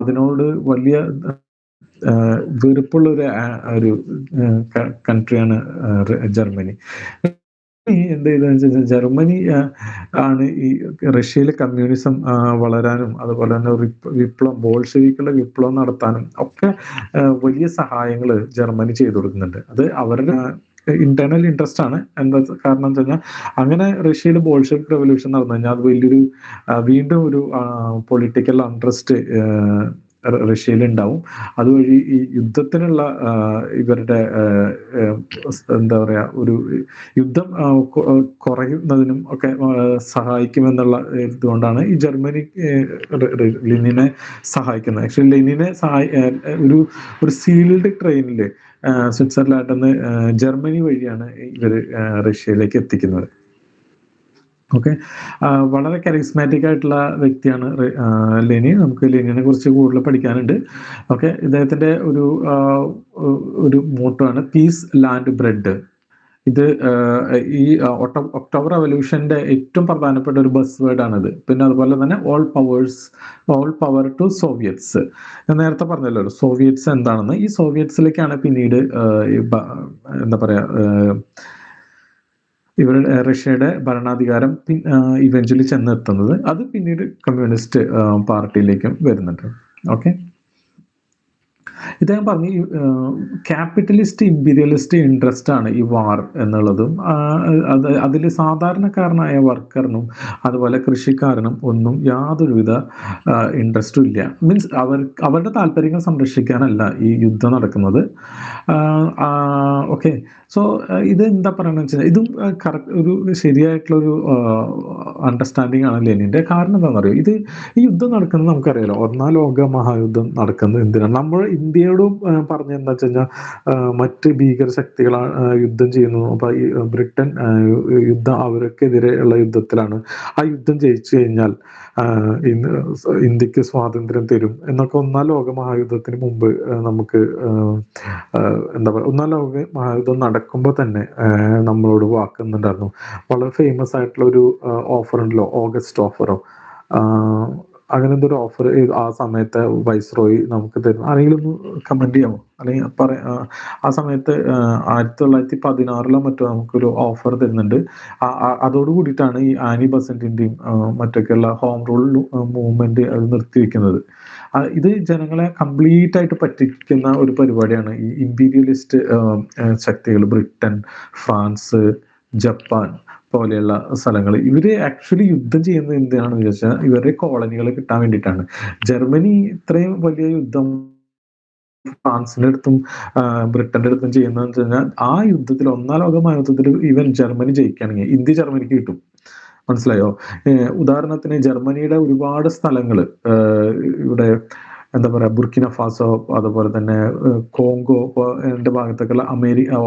അതിനോട് വലിയ വെറുപ്പുള്ള ഒരു കൺട്രിയാണ് ജർമ്മനി. എന്ത് ചെയ്തെന്ന് വെച്ചാൽ ജർമ്മനി ആണ് ഈ റഷ്യയിലെ കമ്മ്യൂണിസം വളരാനും അതുപോലെ തന്നെ വിപ്ലവം ബോൾഷെവിക്കുള്ള വിപ്ലവം നടത്താനും ഒക്കെ വലിയ സഹായങ്ങൾ ജർമ്മനി ചെയ്തു കൊടുക്കുന്നുണ്ട്. അത് അവരുടെ ഇന്റേണൽ ഇൻട്രസ്റ്റ് ആണ്. എന്താ കാരണം എന്ന് വെച്ച് കഴിഞ്ഞാൽ അങ്ങനെ റഷ്യയിൽ ബോൾഷെവിക് റെവല്യൂഷൻ നടന്നു കഴിഞ്ഞാൽ അത് വലിയൊരു വീണ്ടും ഒരു പൊളിറ്റിക്കൽ അൺട്രസ്റ്റ് റഷ്യയിൽ ഉണ്ടാവും. അതുവഴി ഈ യുദ്ധത്തിനുള്ള ഇവരുടെ എന്താ പറയാ ഒരു യുദ്ധം കുറയുന്നതിനും ഒക്കെ സഹായിക്കുമെന്നുള്ള ഇതുകൊണ്ടാണ് ഈ ജർമ്മനി ലെനിനെ സഹായിക്കുന്നത്. ആക്ച്വലി ലെനിനെ ഒരു സീൽഡ് ട്രെയിനിൽ സ്വിറ്റ്സർലാൻഡിൽ നിന്ന് ജർമ്മനി വഴിയാണ് ഇവർ റഷ്യയിലേക്ക് എത്തിക്കുന്നത്. ഓക്കെ, വളരെ കരിസ്മാറ്റിക് ആയിട്ടുള്ള വ്യക്തിയാണ് ലെനിൻ. നമുക്ക് ലെനിനെ കുറിച്ച് കൂടുതൽ പഠിക്കാനുണ്ട്. ഓക്കെ, ഇദ്ദേഹത്തിന്റെ ഒരു മോട്ടോ ആണ് പീസ് ലാൻഡ് ബ്രെഡ്. ഇത് ഈ ഒക്ടോബർ റവല്യൂഷന്റെ ഏറ്റവും പ്രധാനപ്പെട്ട ഒരു ബസ് വേർഡ് ആണിത്. പിന്നെ അതുപോലെ തന്നെ ഓൾ പവർ ടു സോവിയറ്റ്സ്. ഞാൻ നേരത്തെ പറഞ്ഞല്ലോ സോവിയറ്റ്സ് എന്താണെന്ന്. ഈ സോവിയറ്റ്സിലേക്കാണ് പിന്നീട് എന്താ പറയാ ഇവരുടെ റഷ്യയുടെ ഭരണാധികാരം ഇവഞ്ച്വലി ചെന്നെത്തുന്നത്. അത് പിന്നീട് കമ്മ്യൂണിസ്റ്റ് പാർട്ടിയിലേക്കും വരുന്നുണ്ട്. ഓക്കെ, ഇദ്ദേഹം പറഞ്ഞു ക്യാപിറ്റലിസ്റ്റ് ഇമ്പീരിയലിസ്റ്റ് ഇൻട്രസ്റ്റ് ആണ് ഈ വാർ എന്നുള്ളതും അതിൽ സാധാരണക്കാരനായ വർക്കറിനും അതുപോലെ കൃഷിക്കാരനും ഒന്നും യാതൊരുവിധ ഇൻട്രസ്റ്റും ഇല്ല. മീൻസ് അവരുടെ താല്പര്യങ്ങൾ സംരക്ഷിക്കാനല്ല ഈ യുദ്ധം നടക്കുന്നത്. ഓക്കെ, സോ ഇത് എന്താ പറയുന്നത് വെച്ചാൽ ഇതും ഒരു ശരിയായിട്ടുള്ളൊരു അണ്ടർസ്റ്റാൻഡിങ് ആണ് ലെനിന്റെ. കാരണം എന്താണെന്ന് അറിയോ, ഈ യുദ്ധം നടക്കുന്നത് നമുക്കറിയാലോ, ഒന്നാം ലോക മഹായുദ്ധം നടക്കുന്നത് എന്തിനാണ്? നമ്മൾ ഇന്ത്യയോടും പറഞ്ഞ എന്താ വെച്ച് കഴിഞ്ഞാൽ മറ്റ് ഭീകര ശക്തികളാണ് യുദ്ധം ചെയ്യുന്നു. അപ്പൊ ഈ ബ്രിട്ടൻ അവർക്കെതിരെയുള്ള യുദ്ധത്തിലാണ്. ആ യുദ്ധം ജയിച്ചു കഴിഞ്ഞാൽ ഇന്ത്യക്ക് സ്വാതന്ത്ര്യം തരും എന്നൊക്കെ ഒന്നാം ലോക മഹായുദ്ധത്തിന് മുമ്പ് നമുക്ക് എന്താ പറയുക, ഒന്നാം ലോക മഹായുദ്ധം നടക്കുമ്പോൾ തന്നെ നമ്മളോട് വാക്കുന്നുണ്ടായിരുന്നു. വളരെ ഫേമസ് ആയിട്ടുള്ള ഒരു ഓഫർ ഉണ്ടല്ലോ, ഓഗസ്റ്റ് ഓഫറോ അങ്ങനെ എന്തൊരു ഓഫർ ആ സമയത്ത് വൈസ്രോയി നമുക്ക് തരും. ആരെങ്കിലും ഒന്ന് കമന്റ് ചെയ്യാമോ? അല്ലെങ്കിൽ ആ സമയത്ത് 1916 മറ്റോ നമുക്കൊരു ഓഫർ തരുന്നുണ്ട്. അതോട് കൂടിയിട്ടാണ് ഈ ആനി ബസന്റിന്റെയും മറ്റൊക്കെയുള്ള ഹോം റൂൾ മൂവ്മെന്റ് അത് നിർത്തിവെക്കുന്നത്. ഇത് ജനങ്ങളെ കംപ്ലീറ്റ് ആയിട്ട് പറ്റിക്കുന്ന ഒരു പരിപാടിയാണ് ഈ ഇമ്പീരിയലിസ്റ്റ് ശക്തികൾ. ബ്രിട്ടൻ, ഫ്രാൻസ്, ജപ്പാൻ പോലെയുള്ള സ്ഥലങ്ങൾ ഇവര് ആക്ച്വലി യുദ്ധം ചെയ്യുന്നത് എന്തിനാണെന്ന് ചോദിച്ചാൽ ഇവരുടെ കോളനികൾ കിട്ടാൻ വേണ്ടിയിട്ടാണ്. ജർമ്മനി ഇത്രയും വലിയ യുദ്ധം ഫ്രാൻസിന്റെ അടുത്തും ബ്രിട്ടന്റെ അടുത്തും ചെയ്യുന്നതെന്ന് വെച്ച് കഴിഞ്ഞാൽ ആ യുദ്ധത്തിൽ ഒന്നാം ലോക മഹായുദ്ധത്തിൽ ഈവൻ ജർമ്മനി ജയിക്കുകയാണെങ്കിൽ ഇന്ത്യ ജർമ്മനിക്ക് കിട്ടും. മനസ്സിലായോ? ഉദാഹരണത്തിന് ജർമ്മനിയുടെ ഒരുപാട് സ്ഥലങ്ങൾ ഇവിടെ എന്താ പറയാ ബുർക്കിന ഫാസോ അതുപോലെ തന്നെ കോങ്കോ ഭാഗത്തൊക്കെയുള്ള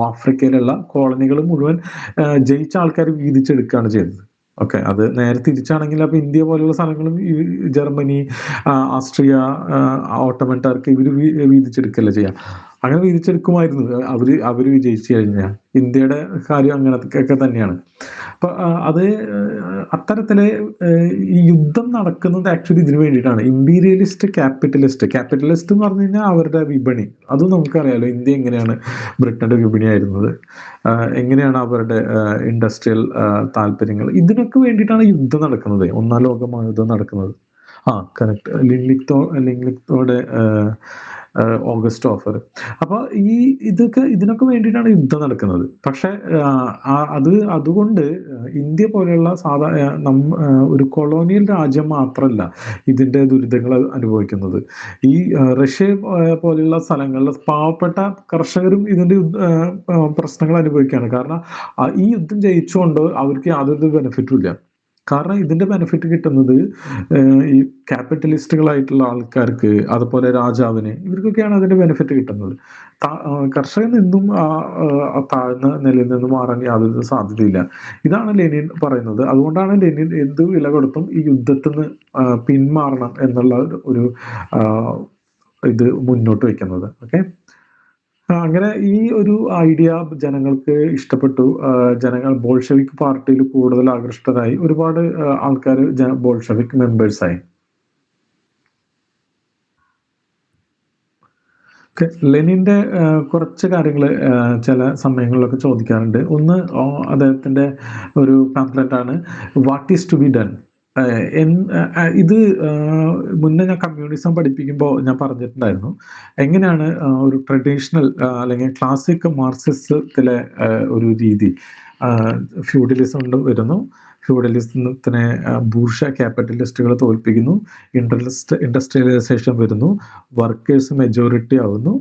ആഫ്രിക്കയിലുള്ള കോളനികൾ മുഴുവൻ ജയിച്ച ആൾക്കാർ വീതിച്ചെടുക്കുകയാണ് ചെയ്തത്. ഓക്കെ, അത് നേരെ തിരിച്ചാണെങ്കിൽ അപ്പൊ ഇന്ത്യ പോലെയുള്ള സ്ഥലങ്ങളും ജർമ്മനി, ആസ്ട്രിയ, ഓട്ടോമൻ ടർക്കി ഇവര് വീതിച്ചെടുക്കല്ലേ ചെയ്യാം. അങ്ങനെ വീതിച്ചെടുക്കുമായിരുന്നു അവര് വിജയിച്ചു കഴിഞ്ഞാൽ. ഇന്ത്യയുടെ കാര്യം അങ്ങനത്തൊക്കെ തന്നെയാണ്. അപ്പൊ അത് അത്തരത്തില് ഈ യുദ്ധം നടക്കുന്നത് ആക്ച്വലി ഇതിനു വേണ്ടിയിട്ടാണ്. ഇമ്പീരിയലിസ്റ്റ് ക്യാപിറ്റലിസ്റ്റ് എന്ന് പറഞ്ഞു കഴിഞ്ഞാൽ അവരുടെ വിപണി. അതും നമുക്കറിയാലോ, ഇന്ത്യ എങ്ങനെയാണ് ബ്രിട്ടന്റെ വിപണി ആയിരുന്നത്, എങ്ങനെയാണ് അവരുടെ ഇൻഡസ്ട്രിയൽ താല്പര്യങ്ങൾ. ഇതിനൊക്കെ വേണ്ടിയിട്ടാണ് യുദ്ധം നടക്കുന്നത്, ഒന്നാം ലോക മഹായുദ്ധം നടക്കുന്നത്. കറക്റ്റ്, ലിങ്ലിത്തോടെ ഓഗസ്റ്റ് ഓഫർ. അപ്പൊ ഇതിനൊക്കെ വേണ്ടിയിട്ടാണ് യുദ്ധം നടക്കുന്നത്. പക്ഷെ അതുകൊണ്ട് ഇന്ത്യ പോലെയുള്ള ഒരു കൊളോണിയൽ രാജ്യം മാത്രമല്ല ഇതിന്റെ ദുരിതങ്ങൾ അനുഭവിക്കുന്നത്. ഈ റഷ്യ പോലെയുള്ള സ്ഥലങ്ങളിലെ പാവപ്പെട്ട കർഷകരും ഇതിന്റെ പ്രശ്നങ്ങൾ അനുഭവിക്കുകയാണ്. കാരണം ഈ യുദ്ധം ജയിച്ചുകൊണ്ട് അവർക്ക് യാതൊരു ബെനിഫിറ്റും ഇല്ല. കാരണം ഇതിന്റെ ബെനിഫിറ്റ് കിട്ടുന്നത് ഈ ക്യാപിറ്റലിസ്റ്റുകളായിട്ടുള്ള ആൾക്കാർക്ക്, അതുപോലെ രാജാവിന്, ഇവർക്കൊക്കെയാണ് അതിന്റെ ബെനിഫിറ്റ് കിട്ടുന്നത്. കർഷകൻ നിന്നും താഴ്ന്ന നിലയിൽ നിന്ന് മാറാൻ യാതൊരു സാധ്യതയില്ല. ഇതാണ് ലെനിൻ പറയുന്നത്. അതുകൊണ്ടാണ് ലെനിൻ എന്ത് വില കൊടുത്തും ഈ യുദ്ധത്തിൽ നിന്ന് പിന്മാറണം എന്നുള്ള ഒരു ഇത് മുന്നോട്ട് വെക്കുന്നത്. ഓക്കെ, അങ്ങനെ ഈ ഒരു ഐഡിയ ജനങ്ങൾക്ക് ഇഷ്ടപ്പെട്ടു. ജനങ്ങൾ ബോൾഷെവിക് പാർട്ടിയിൽ കൂടുതൽ ആകൃഷ്ടരായി. ഒരുപാട് ആൾക്കാർ ബോൾഷെവിക് മെമ്പേഴ്സായി. ലെനിന്റെ കുറച്ച് കാര്യങ്ങൾ ചില സമയങ്ങളിലൊക്കെ ചോദിക്കാറുണ്ട്. ഒന്ന് അദ്ദേഹത്തിന്റെ ഒരു പാംപ്ലെറ്റ് ആണ് what is to be done. ഇത് മുന്നേ ഞാൻ കമ്മ്യൂണിസം പഠിപ്പിക്കുമ്പോൾ ഞാൻ പറഞ്ഞിട്ടുണ്ടായിരുന്നു. എങ്ങനെയാണ് ഒരു ട്രഡീഷണൽ അല്ലെങ്കിൽ ക്ലാസിക് മാർക്സിസത്തിലെ ഒരു രീതി ഫ്യൂഡലിസം കൊണ്ട് വരുന്നു. ഫ്യൂഡലിസത്തിനെ ബൂർഷ ക്യാപിറ്റലിസ്റ്റുകൾ തോൽപ്പിക്കുന്നു. ഇൻഡസ്ട്രിയലൈസേഷൻ വരുന്നു. വർക്കേഴ്സ് മെജോറിറ്റി ആവുന്നു.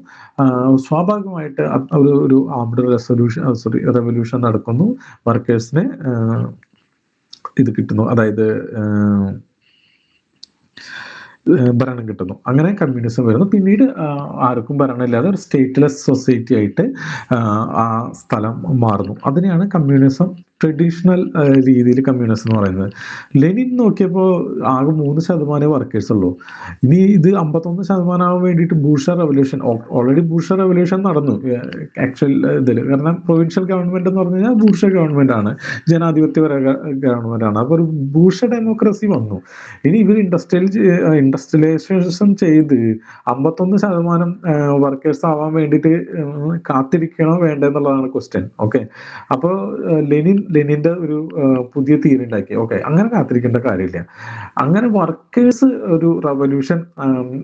സ്വാഭാവികമായിട്ട് ഒരു ആംഡ് റെവല്യൂഷൻ നടക്കുന്നു. വർക്കേഴ്സിന് ഇത് കിട്ടുന്നു, അതായത് ഭരണം കിട്ടുന്നു. അങ്ങനെ കമ്മ്യൂണിസം വരുന്നു. പിന്നീട് ആർക്കും ഭരണമില്ലാതെ ഒരു സ്റ്റേറ്റ്ലെസ് സൊസൈറ്റി ആയിട്ട് ആ സ്ഥലം മാറുന്നു. അതിനെയാണ് കമ്മ്യൂണിസം, ട്രഡീഷണൽ രീതിയിൽ കമ്മ്യൂണിസം എന്ന് പറയുന്നത്. ലെനിൻ നോക്കിയപ്പോൾ ആകെ 3% വർക്കേഴ്സ് ഉള്ളൂ. ഇനി ഇത് 51% ആവാൻ വേണ്ടിയിട്ട് ബൂർഷ റെവല്യൂഷൻ, ഓൾറെഡി ബൂർഷ റെവല്യൂഷൻ നടന്നു ആക്ച്വൽ ഇതിൽ. കാരണം പ്രൊവിൻഷ്യൽ ഗവൺമെന്റ് എന്ന് പറഞ്ഞു കഴിഞ്ഞാൽ ബൂർഷ ഗവൺമെന്റ് ആണ്, ജനാധിപത്യപര ഗവൺമെന്റ് ആണ്. അപ്പോൾ ഒരു ബൂർഷ ഡെമോക്രസി വന്നു. ഇനി ഇവർ ഇൻഡസ്ട്രിയലൈസേഷൻ ചെയ്ത് 51% വർക്കേഴ്സ് ആവാൻ വേണ്ടിയിട്ട് കാത്തിരിക്കണോ വേണ്ടെന്നുള്ളതാണ് ക്വസ്റ്റ്യൻ. ഓക്കെ, അപ്പോൾ ലെനിന്റെ ഒരു പുതിയ തീയതി ഉണ്ടാക്കി. ഓക്കെ, അങ്ങനെ കാത്തിരിക്കേണ്ട കാര്യമില്ല. അങ്ങനെ വർക്കേഴ്സ് ഒരു റവല്യൂഷൻ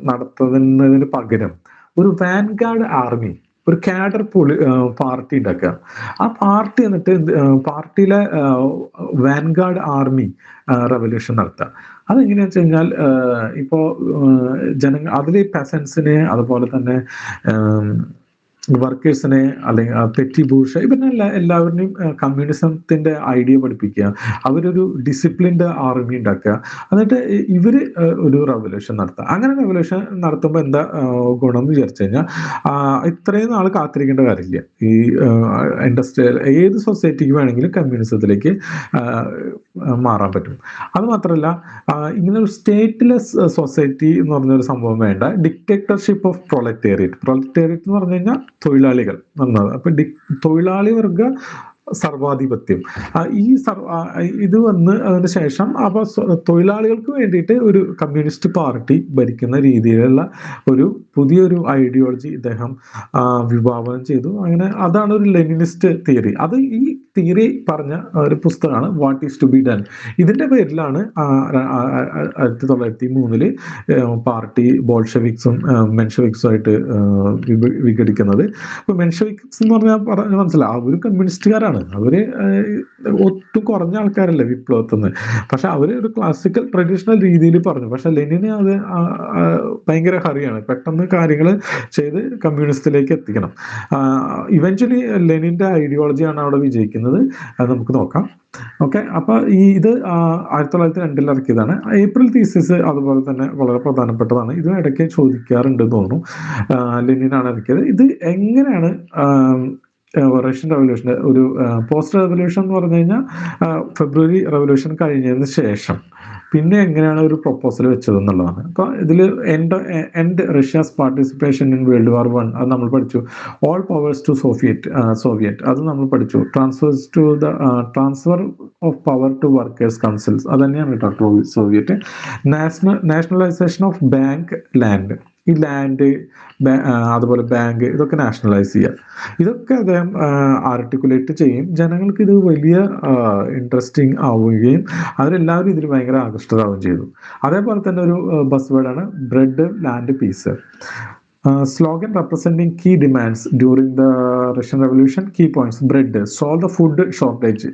നടത്തുന്നതിന് പകരം ഒരു വാൻഗാർഡ് ആർമി, ഒരു കാഡർ പാർട്ടി ഉണ്ടാക്കുക. ആ പാർട്ടി എന്നിട്ട് പാർട്ടിയിലെ വാൻഗാർഡ് ആർമി റവല്യൂഷൻ നടത്തുക. അതെങ്ങനെയാണെന്ന് വെച്ച് കഴിഞ്ഞാൽ ഇപ്പോൾ ജനങ്ങൾ അതിൽ പെസൻസിനെ, അതുപോലെ തന്നെ വർക്കേഴ്സിനെ, അല്ലെങ്കിൽ പെറ്റി ബൂർഷ, എല്ലാവരുടെയും കമ്മ്യൂണിസത്തിന്റെ ഐഡിയ പഠിപ്പിക്കുക. അവരൊരു ഡിസിപ്ലിൻഡ് ആർമി ഉണ്ടാക്കുക. എന്നിട്ട് ഇവര് ഒരു റവല്യൂഷൻ നടത്തുക. അങ്ങനെ റവല്യൂഷൻ നടത്തുമ്പോൾ എന്താ ഗുണം എന്ന് വിചാരിച്ചു കഴിഞ്ഞാൽ, ഇത്രയും നാൾ കാത്തിരിക്കേണ്ട കാര്യമില്ല. ഈ ഇൻഡസ്ട്രിയൽ ഏത് സൊസൈറ്റിക്ക് വേണമെങ്കിലും കമ്മ്യൂണിസത്തിലേക്ക് മാറാൻ പറ്റും. അത് മാത്രമല്ല, ഇങ്ങനെ ഒരു സ്റ്റേറ്റ്ലെസ് സൊസൈറ്റി എന്ന് പറഞ്ഞൊരു സംഭവം വേണ്ട. ഡിക്റ്റേറ്റർഷിപ്പ് ഓഫ് പ്രൊലറ്റേറിയറ്റ് എന്ന് പറഞ്ഞു കഴിഞ്ഞാൽ തൊഴിലാളികൾ എന്നത്. അപ്പൊ തൊഴിലാളി വർഗ സർവാധിപത്യം ഇത് വന്ന് അതിന് ശേഷം അപ്പൊ തൊഴിലാളികൾക്ക് വേണ്ടിയിട്ട് ഒരു കമ്മ്യൂണിസ്റ്റ് പാർട്ടി ഭരിക്കുന്ന രീതിയിലുള്ള ഒരു പുതിയൊരു ഐഡിയോളജി ഇദ്ദേഹം വിഭാവനം ചെയ്തു. അങ്ങനെ അതാണ് ഒരു ലെനിനിസ്റ്റ് തിയറി. അത് ഈ തിയറി പറഞ്ഞ ഒരു പുസ്തകമാണ് what is to be done. ഇതിന്റെ പേരിലാണ് 1903 പാർട്ടി ബോൾഷെവിക്സും മെൻഷെവിക്സും ആയിട്ട് വിഘടിക്കുന്നത്. അപ്പൊ മെൻഷെവിക്സ് എന്ന് പറഞ്ഞാൽ മനസ്സിലാവും, അവര് കമ്മ്യൂണിസ്റ്റുകാരാണ്. അവര് ഒട്ടും കുറഞ്ഞ ആൾക്കാരല്ല വിപ്ലവത്തിന്. പക്ഷെ അവര് ഒരു ക്ലാസിക്കൽ ട്രഡീഷണൽ രീതിയിൽ പറഞ്ഞു. പക്ഷെ ലെനിന് അത് ഭയങ്കര ഹറിയാണ്, പെട്ടെന്ന് കാര്യങ്ങൾ ചെയ്ത് കമ്മ്യൂണിസ്റ്റിലേക്ക് എത്തിക്കണം. ഇവഞ്ച്വലി ലെനിന്റെ ഐഡിയോളജിയാണ് അവിടെ വിജയിക്കുന്നത്. അത് നമുക്ക് നോക്കാം. ഓക്കെ, അപ്പൊ ഇത് 1902 ഇറക്കിയതാണ്. ഏപ്രിൽ തീസിസ് അതുപോലെ തന്നെ വളരെ പ്രധാനപ്പെട്ടതാണ്. ഇത് ഇടയ്ക്ക് ചോദിക്കാറുണ്ട് തോന്നുന്നു. ലെനിനാണ് ഇറക്കിയത്. ഇത് എങ്ങനെയാണ് റഷ്യൻ റവല്യൂഷൻ, ഒരു പോസ്റ്റ് റവല്യൂഷൻ എന്ന് പറഞ്ഞു കഴിഞ്ഞാൽ ഫെബ്രുവരി റവല്യൂഷൻ കഴിഞ്ഞതിന് ശേഷം പിന്നെ എങ്ങനെയാണ് ഒരു പ്രൊപ്പോസൽ വെച്ചത് എന്നുള്ളതാണ്. അപ്പൊ ഇതിൽ end Russia's participation in world war 1 അത് നമ്മൾ പഠിച്ചു. ഓൾ പവേഴ്സ് ടു സോവിയറ്റ് അത് നമ്മൾ പഠിച്ചു. Transfer of power to workers councils അത് തന്നെയാണ് കേട്ടോ Soviet. Nationalisation of bank, land, ഈ ലാൻഡ് അതുപോലെ ബാങ്ക് ഇതൊക്കെ നാഷണലൈസ് ചെയ്യുക. ഇതൊക്കെ അദ്ദേഹം ആർട്ടിക്കുലേറ്റ് ചെയ്യും. ജനങ്ങൾക്ക് ഇത് വലിയ ഇൻട്രസ്റ്റിംഗ് ആവുകയും അവരെല്ലാവരും ഇതിൽ ഭയങ്കര ആകൃഷ്ടരാവുകയും ചെയ്തു. അതേപോലെ തന്നെ ഒരു ബസ് വേർഡാണ് bread, land, peace. Slogan representing key demands during the Russian Revolution. Key points: bread, solve the food shortage;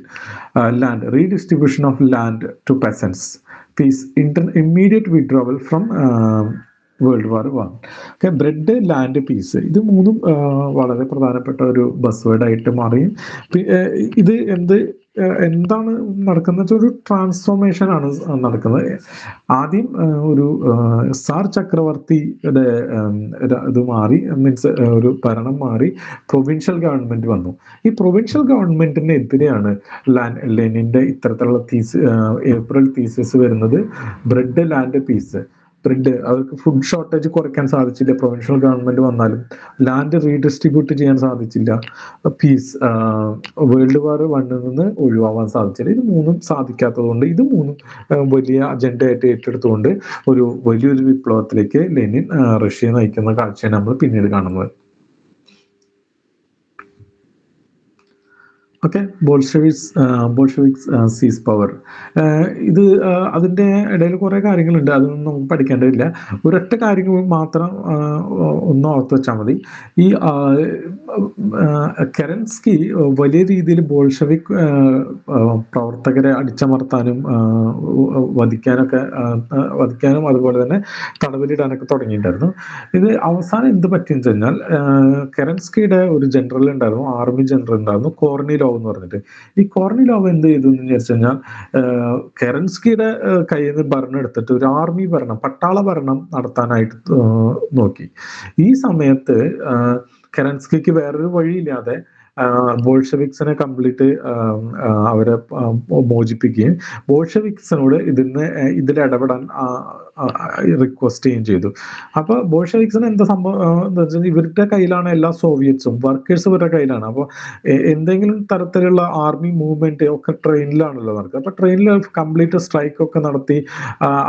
land, redistribution of land to peasants; peace, immediate withdrawal from world war 1. Okay, bread, land, peace ഇത് മൂന്നും വളരെ പ്രധാനപ്പെട്ട ഒരു bus word ആയിട്ട് മാറി. ഇത് എന്താണ് നടക്കുന്നത് വെച്ചാൽ ഒരു ട്രാൻസ്ഫോർമേഷൻ ആണ് നടക്കുന്നത്. ആദ്യം ഒരു സാർ ചക്രവർത്തിയുടെ ഇത് മാറി, മീൻസ് ഒരു ഭരണം മാറി പ്രൊവിൻഷ്യൽ ഗവൺമെന്റ് വന്നു. ഈ പ്രൊവിൻഷ്യൽ ഗവൺമെന്റിനെതിരെയാണ് ലെനിന്റെ ഇത്തരത്തിലുള്ള ഏപ്രിൽ തീസിസ് വരുന്നത്. Bread, land, peace. ബ്രെഡ്, അവർക്ക് ഫുഡ് ഷോർട്ടേജ് കുറയ്ക്കാൻ സാധിച്ചില്ല പ്രൊവിൻഷ്യൽ ഗവൺമെന്റ് വന്നാലും. ലാൻഡ് റീഡിസ്ട്രിബ്യൂട്ട് ചെയ്യാൻ സാധിച്ചില്ല. പീസ്, വേൾഡ് വാർ 1 നിന്ന് ഒഴിവാവാൻ സാധിച്ചില്ല. ഇത് മൂന്നും സാധിക്കാത്തതുകൊണ്ട്, ഇത് മൂന്നും വലിയ അജണ്ടയായിട്ട് ഏറ്റെടുത്തുകൊണ്ട് ഒരു വലിയൊരു വിപ്ലവത്തിലേക്ക് ലെനിൻ റഷ്യയെ നയിക്കുന്ന കാഴ്ചയാണ് നമ്മൾ പിന്നീട് കാണുന്നത്. ഓക്കെ. ബോൾഷെവിക്സ് സീസ് പവർ. ഇത് അതിൻ്റെ ഇടയിൽ കുറേ കാര്യങ്ങളുണ്ട്, അതൊന്നും നമുക്ക് പഠിക്കേണ്ടതില്ല. ഒരൊറ്റ കാര്യം മാത്രം ഒന്ന് ഓർത്ത് വെച്ചാൽ മതി. ഈ കെറൻസ്കി വലിയ രീതിയിൽ ബോൾഷെവിക് പ്രവർത്തകരെ അടിച്ചമർത്താനും വധിക്കാനും അതുപോലെ തന്നെ തടവിലിടാനൊക്കെ തുടങ്ങിയിട്ടുണ്ടായിരുന്നു. ഇത് അവസാനം എന്ത് പറ്റിയെന്ന് വെച്ച് കഴിഞ്ഞാൽ, കെറൻസ്കിയുടെ ഒരു ജനറൽ ഉണ്ടായിരുന്നു, ആർമി ജനറൽ ഉണ്ടായിരുന്നു, കോർണിലോവ് എന്ന് പറഞ്ഞിട്ട്. ഈ കോർണിലോവ് എന്ത് ചെയ്തു എന്ന് വിചാരിച്ചു കഴിഞ്ഞാൽ, കെറൻസ്കിയുടെ കയ്യിൽ നിന്ന് ഭരണം എടുത്തിട്ട് ഒരു ആർമി ഭരണം, പട്ടാള ഭരണം നടത്താനായിട്ട് നോക്കി. ഈ സമയത്ത് കെറൻസ്കിക്ക് വേറൊരു വഴിയില്ലാതെ ബോൾഷെവിക്സിനെ കംപ്ലീറ്റ് അവരെ മോചിപ്പിക്കുകയും ബോൾഷെവിക്സിനോട് ഇതിൽ ഇടപെടാൻ റിക്വസ്റ്റ് ചെയ്യുകയും ചെയ്തു. അപ്പൊ ബോൾഷെവിക്സിന് എന്താ സംഭവം എന്താ വെച്ചാൽ, ഇവരുടെ കയ്യിലാണ് എല്ലാ സോവിയറ്റ്സും, വർക്കേഴ്സ് ഇവരുടെ കയ്യിലാണ്. അപ്പോൾ എന്തെങ്കിലും തരത്തിലുള്ള ആർമി മൂവ്മെന്റ് ഒക്കെ ട്രെയിനിലാണല്ലോ നടക്കുക. അപ്പൊ ട്രെയിനിൽ കംപ്ലീറ്റ് സ്ട്രൈക്ക് ഒക്കെ നടത്തി,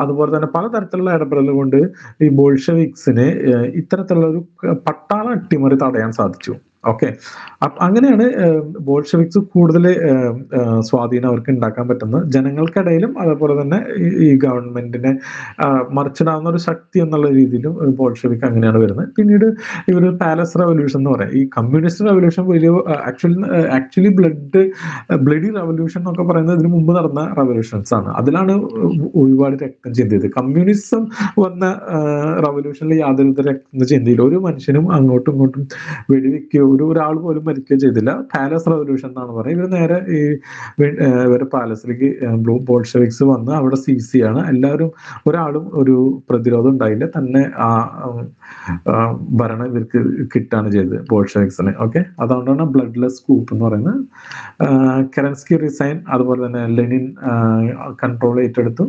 അതുപോലെ തന്നെ പലതരത്തിലുള്ള ഇടപെടൽ കൊണ്ട് ഈ ബോൾഷെവിക്സിന് ഇത്തരത്തിലുള്ള ഒരു പട്ടാള അട്ടിമറി തടയാൻ സാധിച്ചു. ഓക്കെ. അങ്ങനെയാണ് ബോൾഷെവിക്സ് കൂടുതൽ സ്വാധീനം അവർക്ക് ഉണ്ടാക്കാൻ പറ്റുന്നത്, ജനങ്ങൾക്കിടയിലും അതേപോലെ തന്നെ ഈ ഗവൺമെന്റിനെ മറിച്ചിടാവുന്ന ഒരു ശക്തി എന്നുള്ള രീതിയിലും ബോൾഷെവിക് അങ്ങനെയാണ് വരുന്നത്. പിന്നീട് ഇവർ പാലസ് റെവല്യൂഷൻ എന്ന് പറയും. ഈ കമ്മ്യൂണിസ്റ്റ് റെവല്യൂഷൻ വലിയ ആക്ച്വലി ബ്ലഡി റെവല്യൂഷൻ എന്നൊക്കെ പറയുന്നത് ഇതിനു മുമ്പ് നടന്ന റെവല്യൂഷൻസ് ആണ്. അതിലാണ് ഒരുപാട് രക്തം ചിന്തിയത്. കമ്മ്യൂണിസം വന്ന റെവല്യൂഷനിൽ യാതൊരു രക്തം ചിന്തിയില്ല. ഒരു മനുഷ്യനും അങ്ങോട്ടും ഇങ്ങോട്ടും വെടിവെക്കുകയോ ഒരാൾ പോലും മരിക്കുകയോ ചെയ്തില്ല. പാലസ് റെവല്യൂഷൻ എന്നാണ് പറയുന്നത്. ഇവർ നേരെ ഇവരുടെ പാലസിലേക്ക് ബോൾഷെവിക്സ് വന്ന് അവിടെ സീസ് ചെയ്യാണ്. എല്ലാവരും, ഒരാളും ഒരു പ്രതിരോധം ഉണ്ടായില്ല. തന്നെ ആ ഭരണം ഇവർക്ക് കിട്ടാണ് ചെയ്തത്, ബോൾഷെവിക്സിന്. ഓക്കെ. അതുകൊണ്ടാണ് ബ്ലഡ്ലെസ് കൂപ്പ് എന്ന് പറയുന്നത്. കെറൻസ്കി റിസൈൻ, അതുപോലെ തന്നെ ലെനിൻ കൺട്രോൾ ഏറ്റെടുത്തു.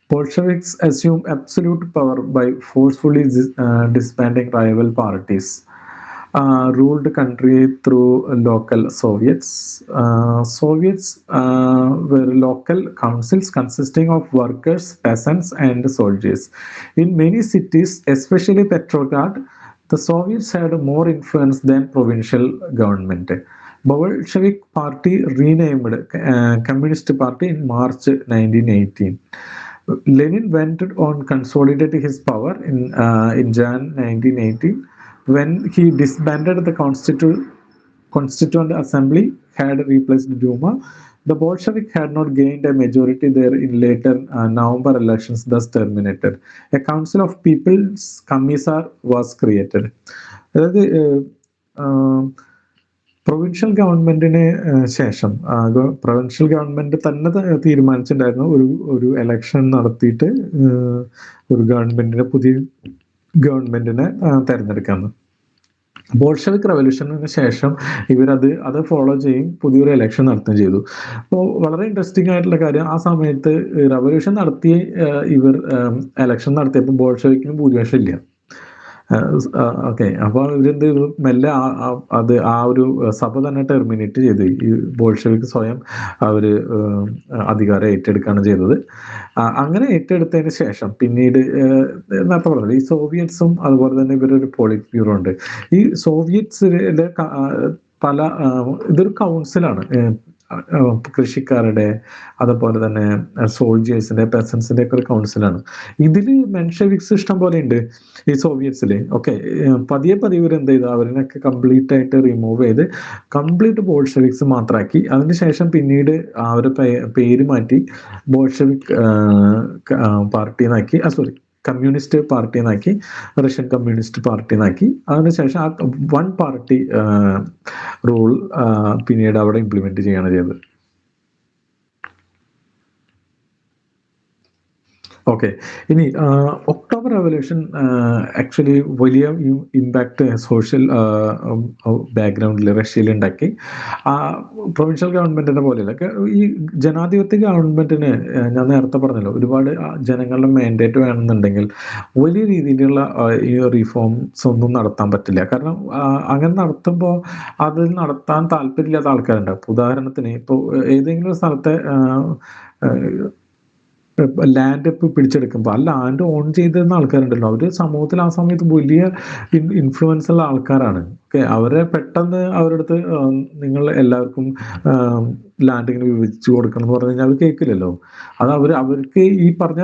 Bolsheviks assumed absolute power by forcefully disbanding rival parties, ruled country through local Soviets. Soviets were local councils consisting of workers, peasants, and soldiers. In many cities, especially Petrograd, the Soviets had more influence than provincial government. Bolshevik Party renamed Communist Party in March 1918. Lenin went on consolidating his power in Jan 1918 when he disbanded the Constituent Assembly, had replaced Duma. The Bolshevik had not gained a majority there in later November elections, thus terminated. A Council of People's Commissar was created. അതായത് provincial ഗവൺമെന്റിന് ശേഷം provincial government തന്നെ തീരുമാനിച്ചിട്ടുണ്ടായിരുന്നു ഒരു election നടത്തിയിട്ട് ഒരു പുതിയ ഗവൺമെന്റിനെ തെരഞ്ഞെടുക്കാമെന്ന്. Bolshevik റെവല്യൂഷന് ശേഷം അത് ഫോളോ ചെയ്യും, പുതിയൊരു ഇലക്ഷൻ നടത്തുകയും ചെയ്തു. അപ്പോൾ വളരെ ഇൻട്രസ്റ്റിംഗ് ആയിട്ടുള്ള കാര്യം, ആ സമയത്ത് റെവല്യൂഷൻ ഇലക്ഷൻ നടത്തിയപ്പോൾ ബോൾഷെവിക്കിന് ഭൂരിപക്ഷം ഇല്ല. ഓക്കെ. അപ്പൊ ഇവരെന്ത് ചെയ്തു, മെല്ലെ ആ ഒരു സഭ തന്നെ ടെർമിനേറ്റ് ചെയ്തു. ഈ ബോൾഷെവിക് സ്വയം അവര് അധികാരം ഏറ്റെടുക്കുകയാണ് ചെയ്തത്. അങ്ങനെ ഏറ്റെടുത്തതിന് ശേഷം പിന്നീട് നേരത്തെ പറഞ്ഞത് ഈ സോവിയറ്റ്സും അതുപോലെ തന്നെ ഇവരൊരു പോളിറ്റ് ബ്യൂറോ ഉണ്ട്. ഈ സോവിയറ്റ്സിലെ ഇതൊരു കൗൺസിലാണ്, കൃഷിക്കാരുടെ അതുപോലെ തന്നെ സോൾജേഴ്സിന്റെ, പെസൻസിന്റെ ഒക്കെ ഒരു കൗൺസിലാണ്. ഇതിൽ മെൻഷെവിക്സ് ഇഷ്ടം പോലെ ഉണ്ട് ഈ സോവിയറ്റ്സില്. ഓക്കെ. പതിയെ ഇവർ എന്ത് ചെയ്തു, അവരിനൊക്കെ കംപ്ലീറ്റ് ആയിട്ട് റിമൂവ് ചെയ്ത് കംപ്ലീറ്റ് ബോൾഷെവിക്സ് മാത്രമാക്കി. അതിനുശേഷം പിന്നീട് അവരുടെ പേര് മാറ്റി ബോൾഷെവിക് പാർട്ടിന്നാക്കി, കമ്മ്യൂണിസ്റ്റ് പാർട്ടിന്നാക്കി, റഷ്യൻ കമ്മ്യൂണിസ്റ്റ് പാർട്ടിന്നാക്കി. അതിനുശേഷം ആ വൺ പാർട്ടി റൂൾ പിന്നീട് അവിടെ ഇംപ്ലിമെന്റ് ചെയ്യാണ് ചെയ്തത്. ഓക്കെ. ഇനി ഒക്ടോബർ റെവല്യൂഷൻ ആക്ച്വലി വലിയ ഇമ്പാക്ട് സോഷ്യൽ ബാക്ക്ഗ്രൗണ്ടിൽ റഷ്യയിൽ ഉണ്ടാക്കി. പ്രൊവിൻഷ്യൽ ഗവൺമെന്റിനെ പോലെയല്ല, ഈ ജനാധിപത്യ ഗവൺമെന്റിന് ഞാൻ നേരത്തെ പറഞ്ഞല്ലോ, ഒരുപാട് ജനങ്ങളുടെ മാൻഡേറ്റ് വേണമെന്നുണ്ടെങ്കിൽ വലിയ രീതിയിലുള്ള ഈ റിഫോംസ് ഒന്നും നടത്താൻ പറ്റില്ല. കാരണം അങ്ങനെ നടത്തുമ്പോൾ അതിൽ നടത്താൻ താല്പര്യമില്ലാത്ത ആൾക്കാരുണ്ടാവും. ഉദാഹരണത്തിന് ഇപ്പോൾ ഏതെങ്കിലും സ്ഥലത്തെ ലാൻഡ് ഇപ്പൊ പിടിച്ചെടുക്കുമ്പോൾ ആ ലാൻഡ് ഓൺ ചെയ്തിരുന്ന ആൾക്കാരുണ്ടല്ലോ, അവര് സമൂഹത്തിൽ ആ സമയത്ത് വലിയ ഇൻഫ്ലുവൻസ് ഉള്ള ആൾക്കാരാണ്. ഓക്കെ, അവരെ പെട്ടെന്ന് അവരുടെ അടുത്ത് നിങ്ങൾ എല്ലാവർക്കും ലാൻഡ് ഇങ്ങനെ വിഭജിച്ചു കൊടുക്കണം എന്ന് പറഞ്ഞു കഴിഞ്ഞാൽ അവർ കേൾക്കില്ലല്ലോ. അത് അവർക്ക് ഈ പറഞ്ഞ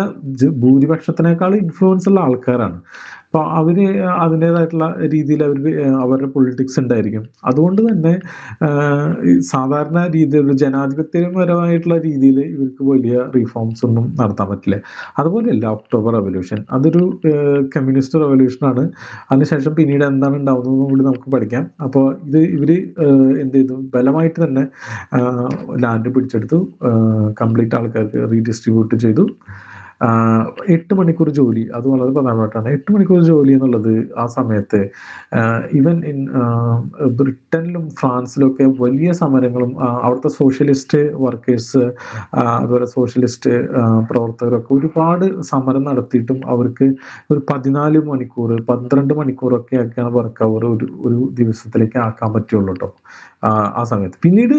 ഭൂരിപക്ഷത്തിനേക്കാൾ ഇൻഫ്ലുവൻസ് ഉള്ള ആൾക്കാരാണ്. അപ്പൊ അവര് അതിൻ്റെതായിട്ടുള്ള രീതിയിൽ അവർക്ക് അവരുടെ പൊളിറ്റിക്സ് ഉണ്ടായിരിക്കും. അതുകൊണ്ട് തന്നെ ഈ സാധാരണ രീതിയിൽ ജനാധിപത്യപരമായിട്ടുള്ള രീതിയിൽ ഇവർക്ക് വലിയ റീഫോംസ് ഒന്നും നടത്താൻ പറ്റില്ല. അതുപോലെയല്ല ഒക്ടോബർ റവല്യൂഷൻ, അതൊരു കമ്മ്യൂണിസ്റ്റ് റവല്യൂഷൻ ആണ്. അതിനുശേഷം പിന്നീട് എന്താണ് ഉണ്ടാവുന്നതെന്നും കൂടി നമുക്ക് പഠിക്കാം. അപ്പോൾ ഇവര് എന്ത് ചെയ്തു, ബലമായിട്ട് തന്നെ ലാൻഡ് പിടിച്ചെടുത്തു, കംപ്ലീറ്റ് ആൾക്കാർക്ക് റീഡിസ്ട്രിബ്യൂട്ട് ചെയ്തു. 8 മണിക്കൂർ ജോലി, അത് വളരെ പ്രധാനപ്പെട്ടാണ്. 8 മണിക്കൂർ ജോലി എന്നുള്ളത് ആ സമയത്ത് ഈവൻ ഇൻ ബ്രിട്ടനിലും ഫ്രാൻസിലും ഒക്കെ വലിയ സമരങ്ങളും അവിടുത്തെ സോഷ്യലിസ്റ്റ് വർക്കേഴ്സ് അതുപോലെ സോഷ്യലിസ്റ്റ് പ്രവർത്തകരൊക്കെ ഒരുപാട് സമരം നടത്തിയിട്ടും അവർക്ക് ഒരു 14 മണിക്കൂർ 12 മണിക്കൂറൊക്കെ ഒക്കെയാണ് വർക്ക് അവർ ഒരു ദിവസത്തിലേക്ക് ആക്കാൻ പറ്റുള്ളൂ കേട്ടോ ആ സമയത്ത്. പിന്നീട്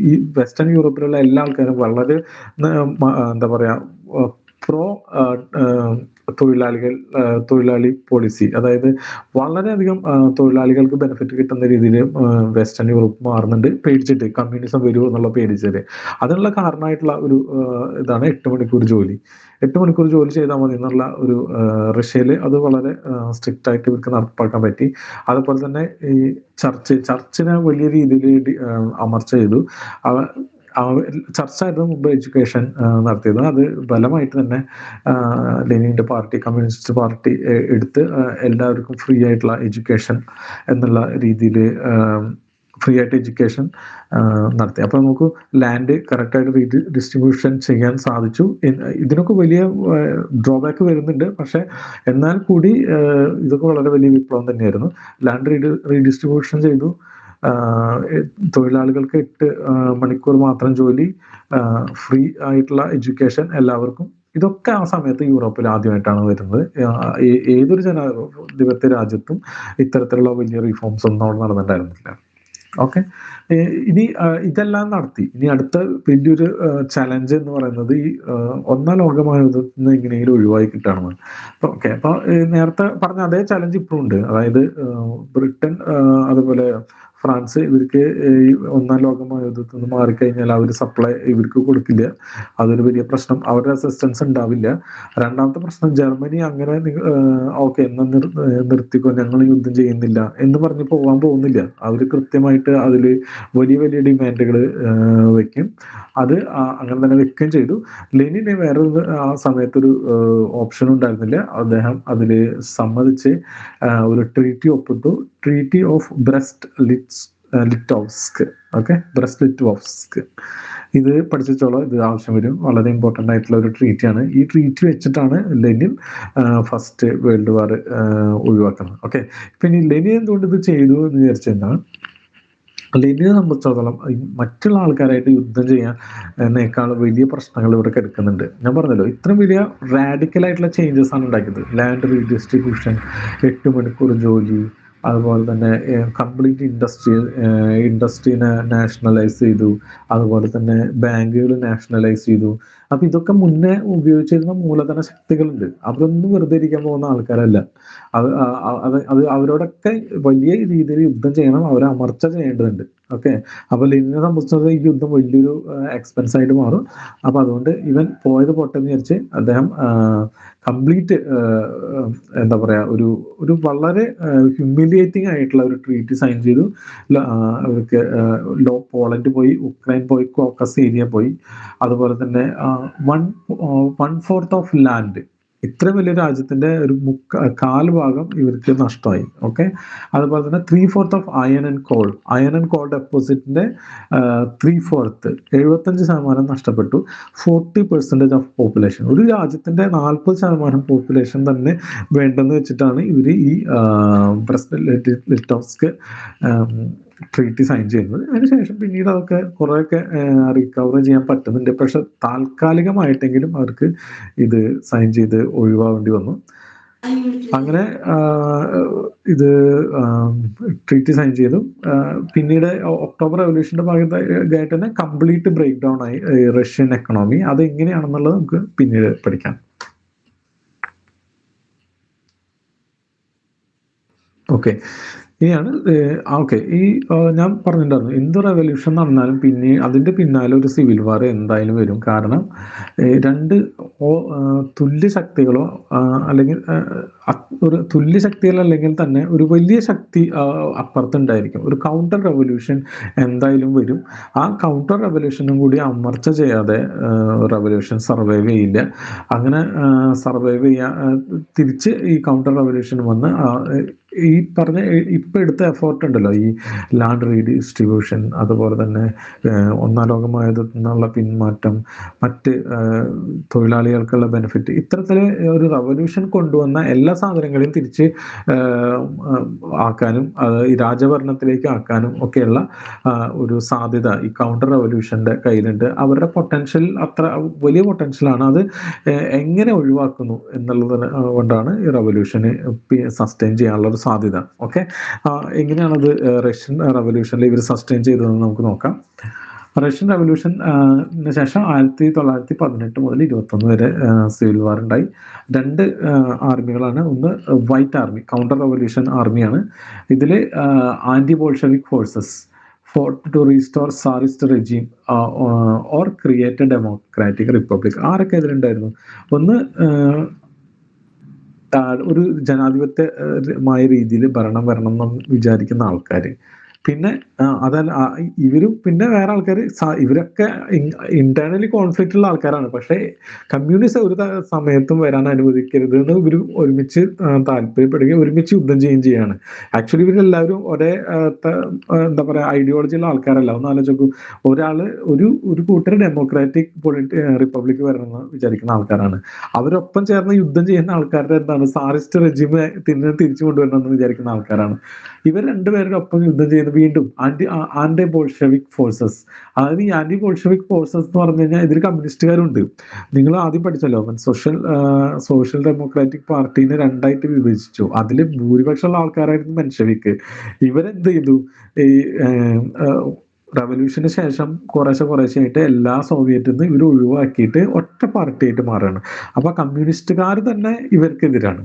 ഈ വെസ്റ്റേൺ യൂറോപ്പിലുള്ള എല്ലാ ആൾക്കാരും വളരെ എന്താ പറയാ പ്രോ തൊഴിലാളി പോളിസി, അതായത് വളരെയധികം തൊഴിലാളികൾക്ക് ബെനിഫിറ്റ് കിട്ടുന്ന രീതിയിൽ വെസ്റ്റേൺ യൂറോപ്പ് മാറുന്നുണ്ട്, പേടിച്ചിട്ട് കമ്മ്യൂണിസം വരുമോ എന്നുള്ള പേടിച്ചിട്ട്. അതിനുള്ള കാരണമായിട്ടുള്ള ഒരു ഇതാണ് 8 മണിക്കൂർ ജോലി. 8 മണിക്കൂർ ജോലി ചെയ്താൽ മതി എന്നുള്ള ഒരു റഷ്യയിൽ അത് വളരെ സ്ട്രിക്റ്റ് ആയിട്ട് ഇവർക്ക് നടപ്പാക്കാൻ പറ്റി. അതുപോലെ തന്നെ ഈ ചർച്ചിനെ വലിയ രീതിയിൽ അമർച്ച ചെയ്തു. ചർച്ചായിരുന്നു മുമ്പ് എഡ്യൂക്കേഷൻ നടത്തിയത്. അത് ബലമായിട്ട് തന്നെ ലെനിന്റെ പാർട്ടി, കമ്മ്യൂണിസ്റ്റ് പാർട്ടി എടുത്ത് എല്ലാവർക്കും ഫ്രീ ആയിട്ടുള്ള എഡ്യൂക്കേഷൻ എന്നുള്ള രീതിയിൽ ഫ്രീ ആയിട്ട് എഡ്യൂക്കേഷൻ നടത്തി. അപ്പോൾ നമുക്ക് ലാൻഡ് കറക്റ്റായിട്ട് ഡിസ്ട്രിബ്യൂഷൻ ചെയ്യാൻ സാധിച്ചു. ഇതിനൊക്കെ വലിയ ഡ്രോബാക്ക് വരുന്നുണ്ട്, പക്ഷെ എന്നാൽ കൂടി ഇതൊക്കെ വളരെ വലിയ വിപ്ലവം തന്നെയായിരുന്നു. ലാൻഡ് റീഡിസ്ട്രിബ്യൂഷൻ ചെയ്തു, തൊഴിലാളികൾക്ക് 8 മണിക്കൂർ മാത്രം ജോലി, ഫ്രീ ആയിട്ടുള്ള എഡ്യൂക്കേഷൻ എല്ലാവർക്കും. ഇതൊക്കെ ആ സമയത്ത് യൂറോപ്പിൽ ആദ്യമായിട്ടാണ് വരുന്നത്. ഏതൊരു ജനാധിപത്യ രാജ്യത്തും ഇത്തരത്തിലുള്ള വലിയ റിഫോംസ് ഒന്നും അവിടെ നടന്നിട്ടുണ്ടായിരുന്നില്ല. ഓക്കെ, ഇനി ഇതെല്ലാം നടത്തി. ഇനി അടുത്ത വലിയൊരു ചലഞ്ച് എന്ന് പറയുന്നത് ഈ ഒന്നാം ലോകമഹായുദ്ധത്തിൽ നിന്ന് എങ്ങനെയെങ്കിലും ഒഴിവായി കിട്ടുകയാണ്. അപ്പൊ ഓക്കെ, അപ്പൊ നേരത്തെ പറഞ്ഞ അതേ ചലഞ്ച് ഇപ്പോഴും ഉണ്ട്. അതായത് ബ്രിട്ടൻ അതുപോലെ ഫ്രാൻസ് ഇവർക്ക് ഈ ഒന്നാം ലോകമഹായുദ്ധത്തിൽ നിന്ന് മാറിക്കഴിഞ്ഞാൽ അവർ സപ്ലൈ ഇവർക്ക് കൊടുക്കില്ല. അതൊരു വലിയ പ്രശ്നം, അവരുടെ അസിസ്റ്റൻസ് ഉണ്ടാവില്ല. രണ്ടാമത്തെ പ്രശ്നം, ജർമ്മനി അങ്ങനെ ഓക്കെ എന്നാ നിർത്തിക്കോ, ഞങ്ങൾ യുദ്ധം ചെയ്യുന്നില്ല എന്ന് പറഞ്ഞ് പോകാൻ പോകുന്നില്ല. അവർ കൃത്യമായിട്ട് അതിൽ വലിയ വലിയ ഡിമാൻഡുകൾ വെക്കും. അത് അങ്ങനെ തന്നെ വെക്കുകയും ചെയ്തു. ലെനിന് വേറെ ആ സമയത്തൊരു ഓപ്ഷൻ ഉണ്ടായിരുന്നില്ല. അദ്ദേഹം അതിൽ സമ്മതിച്ച് ഒരു ട്രീറ്റി ഒപ്പിട്ടു, treaty of Brest Litovsk. Okay, Brest Litovsk, ഇത് പഠിച്ചോളാം, ഇത് ആവശ്യം വരും. വളരെ ഇമ്പോർട്ടൻ്റ് ആയിട്ടുള്ള ഒരു ട്രീറ്റിയാണ്. ഈ ട്രീറ്റി വെച്ചിട്ടാണ് ലെനിൻ ഫസ്റ്റ് വേൾഡ് വാർ ഒഴിവാക്കുന്നത്. ഓക്കെ, പിന്നെ ലെനിൻ എന്തുകൊണ്ട് ഇത് ചെയ്തു എന്ന് വിചാരിച്ചു കഴിഞ്ഞാൽ, ലെനിനെ സംബന്ധിച്ചിടത്തോളം മറ്റുള്ള ആൾക്കാരായിട്ട് യുദ്ധം ചെയ്യാനേക്കാൾ വലിയ പ്രശ്നങ്ങൾ ഇവിടെ എടുക്കുന്നുണ്ട്. ഞാൻ പറഞ്ഞല്ലോ, ഇത്രയും വലിയ റാഡിക്കൽ ആയിട്ടുള്ള ചേഞ്ചസ് ആണ് ഉണ്ടാക്കിയത്. ലാൻഡ് റീഡിസ്ട്രിബ്യൂഷൻ, 8 മണിക്കൂർ ജോലി, അതുപോലെ തന്നെ കംപ്ലീറ്റ് ഇൻഡസ്ട്രീനെ നാഷണലൈസ് ചെയ്തു. അതുപോലെ തന്നെ ബാങ്കുകൾ നാഷണലൈസ് ചെയ്തു. അപ്പൊ ഇതൊക്കെ മുന്നേ ഉപയോഗിച്ചിരുന്ന മൂലധന ശക്തികളുണ്ട്, അവരൊന്നും വെറുതെ ഇരിക്കാൻ പോകുന്ന ആൾക്കാരല്ല. അത് അവരോടൊക്കെ വലിയ രീതിയിൽ യുദ്ധം ചെയ്യണം, അവരെ അമർച്ച ചെയ്യേണ്ടതുണ്ട്. ഓക്കെ, അപ്പൊ ലെനിനെ സംബന്ധിച്ചിടത്തോളം ഈ യുദ്ധം വലിയൊരു എക്സ്പെൻസ് ആയിട്ട് മാറും. അപ്പൊ അതുകൊണ്ട് ഇവൻ പോയത് പൊട്ടെന്ന് വിചാരിച്ച് അദ്ദേഹം കംപ്ലീറ്റ് എന്താ പറയാ ഒരു വളരെ ഹ്യൂമിലിയേറ്റിംഗ് ആയിട്ടുള്ള ഒരു ട്രീറ്റി സൈൻ ചെയ്തു. അവർക്ക് പോളണ്ട് പോയി, ഉക്രൈൻ പോയി, കോക്കസ് ഏരിയ പോയി. അതുപോലെ തന്നെ 1/4 ഓഫ് ലാൻഡ്, ഇത്ര വലിയ രാജ്യത്തിന്റെ ഒരു കാൽഭാഗം ഇവർക്ക് നഷ്ടമായി. ഓക്കെ, അതുപോലെ തന്നെ 3/4 ഓഫ് അയൺ ആൻഡ് കോൾ ഡെപ്പോസിറ്റിന്റെ 3/4 75% നഷ്ടപ്പെട്ടു. 40% ഓഫ് പോപ്പുലേഷൻ, ഒരു രാജ്യത്തിന്റെ 40% പോപ്പുലേഷൻ തന്നെ വേണ്ടെന്ന് വെച്ചിട്ടാണ് ഇവർ ഈ ബ്രെസ്റ്റ് ലിറ്റോവ്സ്ക് ട്രീറ്റി സൈൻ ചെയ്യുന്നത്. അതിനുശേഷം പിന്നീട് അതൊക്കെ കുറേയൊക്കെ റിക്കവർ ചെയ്യാൻ പറ്റുന്നുണ്ട്, പക്ഷെ താൽക്കാലികമായിട്ടെങ്കിലും അവർക്ക് ഇത് സൈൻ ചെയ്ത് ഒഴിവാവേണ്ടി വന്നു. അങ്ങനെ ഇത് ട്രീറ്റി സൈൻ ചെയ്തു. പിന്നീട് ഒക്ടോബർ റെവല്യൂഷന്റെ ഭാഗമായിട്ട് തന്നെ കംപ്ലീറ്റ് ബ്രേക്ക് ഡൗൺ ആയി റഷ്യൻ എക്കണോമി. അത് എങ്ങനെയാണെന്നുള്ളത് നമുക്ക് പിന്നീട് പഠിക്കാം. ഓക്കെ, ഇനിയാണ് ഓക്കെ ഈ ഞാൻ പറഞ്ഞിട്ടുണ്ടായിരുന്നു എന്ത് റെവല്യൂഷൻ നടന്നാലും പിന്നെ അതിൻ്റെ പിന്നാലെ ഒരു സിവിൽ വാർ എന്തായാലും വരും. കാരണം രണ്ട് തുല്യ ശക്തികളോ അല്ലെങ്കിൽ ഒരു തുല്യ ശക്തികളല്ലെങ്കിൽ തന്നെ ഒരു വലിയ ശക്തി അപ്പുറത്തുണ്ടായിരിക്കും. ഒരു കൗണ്ടർ റെവല്യൂഷൻ എന്തായാലും വരും. ആ കൗണ്ടർ റെവല്യൂഷനും കൂടി അമർച്ച ചെയ്യാതെ റെവല്യൂഷൻ സർവൈവ് ചെയ്യില്ല. അങ്ങനെ സർവൈവ് ചെയ്യാൻ തിരിച്ച് ഈ കൗണ്ടർ റെവല്യൂഷൻ വന്ന് ഈ പറഞ്ഞ ഇപ്പം എടുത്ത എഫേർട്ട് ഉണ്ടല്ലോ, ഈ ലാൻഡ് റീഡിസ്ട്രിബ്യൂഷൻ, അതുപോലെ തന്നെ ഒന്നാം ലോകമായതിൽ നിന്നുള്ള പിന്മാറ്റം, മറ്റ് തൊഴിലാളികൾക്കുള്ള ബെനിഫിറ്റ്, ഇത്തരത്തിൽ ഒരു റവല്യൂഷൻ കൊണ്ടുവന്ന എല്ലാ സാധനങ്ങളെയും തിരിച്ച് ആക്കാനും ഈ രാജഭരണത്തിലേക്ക് ആക്കാനും ഒക്കെയുള്ള ഒരു സാധ്യത ഈ കൗണ്ടർ റവല്യൂഷന്റെ കയ്യിലുണ്ട്. അവരുടെ പൊട്ടൻഷ്യൽ അത്ര വലിയ പൊട്ടൻഷ്യലാണ്. അത് എങ്ങനെ ഒഴിവാക്കുന്നു എന്നുള്ളത് കൊണ്ടാണ് ഈ റവല്യൂഷന് സസ്റ്റെയിൻ ചെയ്യാനുള്ള ഒരു സാധ്യത. ഓക്കെ, എങ്ങനെയാണത് റഷ്യൻ റവല്യൂഷനിൽ ഇവർ സസ്റ്റെയിൻ ചെയ്തതെന്ന് നമുക്ക് നോക്കാം. റഷ്യൻ റവല്യൂഷന് ശേഷം 1918 മുതൽ 21 വരെ സിവിൽ വാർ ഉണ്ടായി. രണ്ട് ആർമികളാണ്. ഒന്ന് വൈറ്റ് ആർമി, കൗണ്ടർ റവല്യൂഷൻ ആർമിയാണ്. ഇതിൽ anti Bolshevik forces fought to restore Tsarist regime or create a democratic republic. ആരൊക്കെ ഇതിലുണ്ടായിരുന്നു? ഒന്ന് ഒരു ജനാധിപത്യമായ രീതിയിൽ ഭരണം വരണം എന്ന് വിചാരിക്കുന്ന ആൾക്കാർ. പിന്നെ അതല്ല ഇവരും പിന്നെ വേറെ ആൾക്കാർ, ഇവരൊക്കെ ഇന്റേണലി കോൺഫ്ലിക്റ്റ് ഉള്ള ആൾക്കാരാണ്. പക്ഷേ കമ്മ്യൂണിസ്റ്റ് ഒരു സമയത്തും വരാൻ അനുവദിക്കരുത് എന്ന് ഇവർ ഒരുമിച്ച് താല്പര്യപ്പെടുകയും ഒരുമിച്ച് യുദ്ധം ചെയ്യുകയും ചെയ്യാണ്. ആക്ച്വലി ഇവരെല്ലാവരും ഒരേ എന്താ പറയുക ഐഡിയോളജി ഉള്ള ആൾക്കാരല്ല. ഒന്ന് ആലോചിച്ചു, ഒരു കൂട്ടർ ഡെമോക്രാറ്റിക് റിപ്പബ്ലിക് വരണമെന്ന് വിചാരിക്കുന്ന ആൾക്കാരാണ്. അവരൊപ്പം ചേർന്ന് യുദ്ധം ചെയ്യുന്ന ആൾക്കാരുടെ എന്താണ് സാറിസ്റ്റ് റെജിമെ തിരിച്ചു കൊണ്ടുവരണമെന്ന് വിചാരിക്കുന്ന ആൾക്കാരാണ്. ഇവർ രണ്ടുപേരുടെ ഒപ്പം യുദ്ധം ചെയ്യുന്ന വീണ്ടും ആന്റി ബോൾഷെവിക് ഫോഴ്സസ്. അതായത് ഈ ആന്റി ബോൾഷെവിക് ഫോഴ്സസ് എന്ന് പറഞ്ഞു കഴിഞ്ഞാൽ ഇതിൽ കമ്മ്യൂണിസ്റ്റുകാരുണ്ട്. നിങ്ങൾ ആദ്യം പഠിച്ചല്ലോ, സോഷ്യൽ ഡെമോക്രാറ്റിക് പാർട്ടീനെ രണ്ടായിട്ട് വിഭജിച്ചു. അതിൽ ഭൂരിപക്ഷമുള്ള ആൾക്കാരായിരുന്നു മെൻഷെവിക്ക്. ഇവരെന്ത് ചെയ്തു, ഈ റവല്യൂഷന് ശേഷം കുറേശ്ശെ ആയിട്ട് എല്ലാ സോവിയറ്റിൽ നിന്ന് ഇവർ ഒഴിവാക്കിയിട്ട് ഒറ്റ പാർട്ടിയായിട്ട് മാറുകയാണ്. അപ്പൊ കമ്മ്യൂണിസ്റ്റുകാർ തന്നെ ഇവർക്കെതിരാണ്.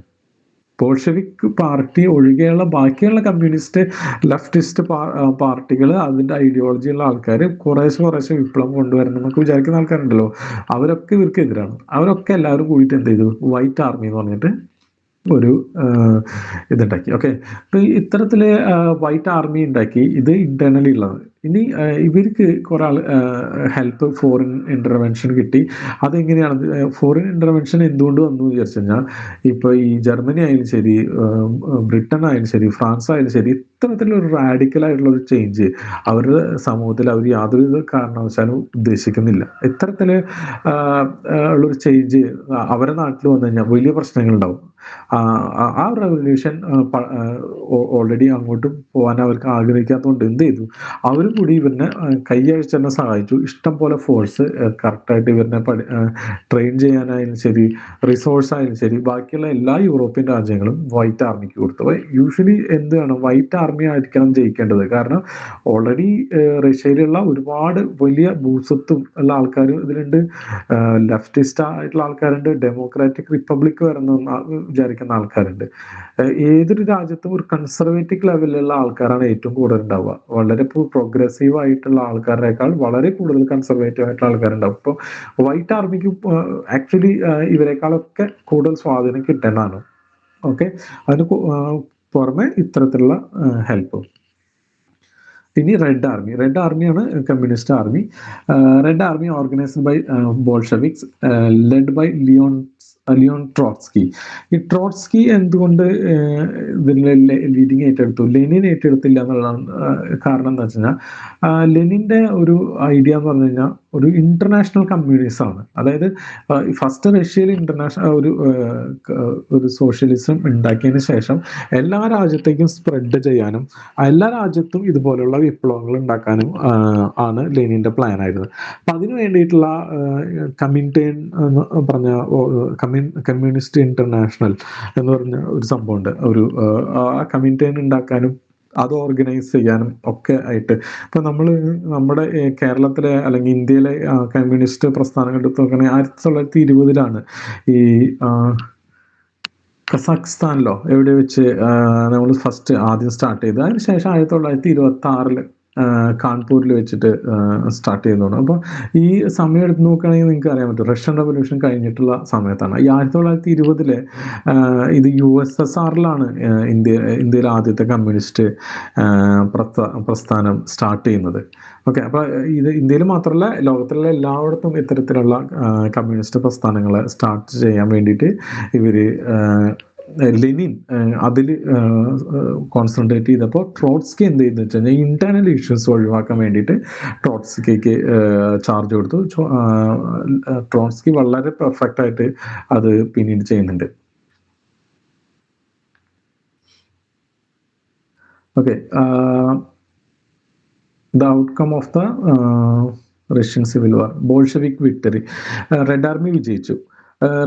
ബോൾഷെവിക് പാർട്ടി ഒഴികെയുള്ള ബാക്കിയുള്ള കമ്മ്യൂണിസ്റ്റ് ലെഫ്റ്റിസ്റ്റ് പാർട്ടികൾ, അതിന്റെ ഐഡിയോളജി ഉള്ള ആൾക്കാർ കുറേശ്ശെ വിപ്ലവം കൊണ്ടുവരണം എന്നൊക്കെ വിചാരിക്കുന്ന ആൾക്കാരുണ്ടല്ലോ, അവരൊക്കെ ഇവർക്കെതിരാണ്. അവരൊക്കെ എല്ലാവരും കൂടിയിട്ട് എന്ത് ചെയ്തു, വൈറ്റ് ആർമി എന്ന് പറഞ്ഞിട്ട് ഒരു ഇതുണ്ടാക്കി. ഓക്കെ, അപ്പൊ ഇത്തരത്തില് വൈറ്റ് ആർമി ഉണ്ടാക്കി. ഇത് ഇന്റേണലി ഉള്ളത്. ഇനി ഇവർക്ക് കുറെ ഹെൽപ്പ്, ഫോറിൻ ഇന്റർവെൻഷൻ കിട്ടി. അതെങ്ങനെയാണ് ഫോറിൻ ഇന്റർവെൻഷൻ എന്തുകൊണ്ട് വന്നു വിചാരിച്ചു കഴിഞ്ഞാൽ, ഇപ്പൊ ഈ ജർമ്മനി ആയാലും ശരി, ബ്രിട്ടൻ ആയാലും ശരി, ഫ്രാൻസ് ആയാലും ശരി, ഇത്തരത്തിലൊരു റാഡിക്കൽ ആയിട്ടുള്ള ഒരു ചേഞ്ച് അവരുടെ സമൂഹത്തിൽ അവർ യാതൊരു കാരണവശാലും ഉദ്ദേശിക്കുന്നില്ല. ഇത്തരത്തില് ഉള്ളൊരു ചേഞ്ച് അവരുടെ നാട്ടിൽ വന്നു കഴിഞ്ഞാൽ വലിയ പ്രശ്നങ്ങൾ ഉണ്ടാവും. ആ റെവല്യൂഷൻ ഓൾറെഡി അങ്ങോട്ട് പോകാൻ അവർക്ക് ആഗ്രഹിക്കാത്തതുകൊണ്ട് എന്ത് ചെയ്തു, അവരും കൂടി ഇവരിനെ കൈയഴിച്ചെന്നെ സഹായിച്ചു. ഇഷ്ടം പോലെ ഫോഴ്സ് കറക്റ്റായിട്ട് ഇവരിനെ ട്രെയിൻ ചെയ്യാനായാലും ശരി, റിസോഴ്സ് ആയാലും ശരി, ബാക്കിയുള്ള എല്ലാ യൂറോപ്യൻ രാജ്യങ്ങളും വൈറ്റ് ആർമിക്ക് കൊടുത്തു. അപ്പോൾ യൂഷ്വലി എന്താണ്, വൈറ്റ് ആർമി ആയിരിക്കണം ജയിക്കേണ്ടത്. കാരണം ഓൾറെഡി റഷ്യയിലുള്ള ഒരുപാട് വലിയ ഭൂസ്വത്തും ഉള്ള ആൾക്കാർ ഇതിലുണ്ട്. ലെഫ്റ്റിസ്റ്റ് ആയിട്ടുള്ള ആൾക്കാരുണ്ട്, ഡെമോക്രാറ്റിക് റിപ്പബ്ലിക് വരണം വിചാരിക്കുന്ന ആൾക്കാരുണ്ട്. ഏതൊരു രാജ്യത്തും ഒരു കൺസർവേറ്റീവ് ലെവലിലുള്ള ആൾക്കാരാണ് ഏറ്റവും കൂടുതൽ ഉണ്ടാവുക. വളരെ പ്രോഗ്രസീവ് ആയിട്ടുള്ള ആൾക്കാരെക്കാൾ വളരെ കൂടുതൽ കൺസർവേറ്റീവ് ആയിട്ടുള്ള ആൾക്കാരുണ്ടാവും. അപ്പോൾ വൈറ്റ് ആർമിക്ക് ആക്ച്വലി ഇവരെക്കാളൊക്കെ കൂടുതൽ സ്വാധീനം കിട്ടേണ്ടതാണ്. ഓക്കെ, അതിന് പുറമെ ഇത്തരത്തിലുള്ള ഹെൽപ്പ്. ഇനി റെഡ് ആർമിയാണ് communist army. Red army organised by Bolsheviks, led by Leon Trotsky. ഈ ട്രോട്സ്കി എന്തുകൊണ്ട് ഇതിൽ ലീഡിങ് ഏറ്റെടുത്തു, ലെനിൻ ഏറ്റെടുത്തില്ല എന്നുള്ളതാണ് കാരണം. എന്താ വെച്ച് കഴിഞ്ഞാൽ ലെനിന്റെ ഒരു ഐഡിയ എന്ന് പറഞ്ഞു കഴിഞ്ഞാൽ ഒരു ഇന്റർനാഷണൽ കമ്മ്യൂണിസം ആണ്. അതായത് ഫസ്റ്റ് റഷ്യയിൽ ഇന്റർനാഷണൽ ഒരു സോഷ്യലിസം ഉണ്ടാക്കിയതിന് ശേഷം എല്ലാ രാജ്യത്തേക്കും സ്പ്രെഡ് ചെയ്യാനും എല്ലാ രാജ്യത്തും ഇതുപോലുള്ള വിപ്ലവങ്ങൾ ഉണ്ടാക്കാനും ആണ് ലെനിന്റെ പ്ലാൻ ആയിരുന്നത്. അപ്പൊ അതിനു വേണ്ടിയിട്ടുള്ള കമ്മിൻറ്റേൺ എന്ന് പറഞ്ഞ കമ്മ്യൂണിസ്റ്റ് ഇന്റർനാഷണൽ എന്ന് പറഞ്ഞ ഒരു സംഭവമുണ്ട്. ആ കമ്മിൻറ്റേൺ ഉണ്ടാക്കാനും അത് ഓർഗനൈസ് ചെയ്യാനും ഒക്കെ ആയിട്ട് ഇപ്പൊ നമ്മുടെ കേരളത്തിലെ അല്ലെങ്കിൽ ഇന്ത്യയിലെ കമ്മ്യൂണിസ്റ്റ് പ്രസ്ഥാനങ്ങൾ എടുത്ത് നോക്കണേ 1920 ഈ കസാഖ്സ്ഥാനിലോ എവിടെ വെച്ച് നമ്മൾ ഫസ്റ്റ് ആദ്യം സ്റ്റാർട്ട് ചെയ്തത്. അതിനുശേഷം 1926 കാൺപൂരിൽ വെച്ചിട്ട് സ്റ്റാർട്ട് ചെയ്യുന്നതാണ്. അപ്പോൾ ഈ സമയം എടുത്ത് നോക്കുകയാണെങ്കിൽ നിങ്ങൾക്ക് അറിയാൻ പറ്റും റഷ്യൻ റവല്യൂഷൻ കഴിഞ്ഞിട്ടുള്ള സമയത്താണ്. ഈ 1920 ഇത് USSRലാണ് ഇന്ത്യയിലെ ആദ്യത്തെ കമ്മ്യൂണിസ്റ്റ് പ്രസ്ഥാനം സ്റ്റാർട്ട് ചെയ്യുന്നത്. ഓക്കെ, അപ്പൊ ഇത് ഇന്ത്യയിൽ മാത്രമല്ല ലോകത്തിലുള്ള എല്ലായിടത്തും ഇത്തരത്തിലുള്ള കമ്മ്യൂണിസ്റ്റ് പ്രസ്ഥാനങ്ങളെ സ്റ്റാർട്ട് ചെയ്യാൻ വേണ്ടിയിട്ട് ഇവര് ലെനിൻ അതിൽ കോൺസെൻട്രേറ്റ് ചെയ്തപ്പോൾ ട്രോട്സ്കി എന്ത് ചെയ്തെന്ന് വെച്ച് കഴിഞ്ഞാൽ ഇന്റേണൽ ഇഷ്യൂസ് ഒഴിവാക്കാൻ വേണ്ടിയിട്ട് ട്രോട്സ്കിക്ക് ചാർജ് കൊടുത്തു. ട്രോട്സ്കി വളരെ പെർഫെക്റ്റ് ആയിട്ട് അത് പിന്നീട് ചെയ്യുന്നുണ്ട്. Okay, the outcome of the Russian civil war, Bolshevik victory. Red army വിജയിച്ചു.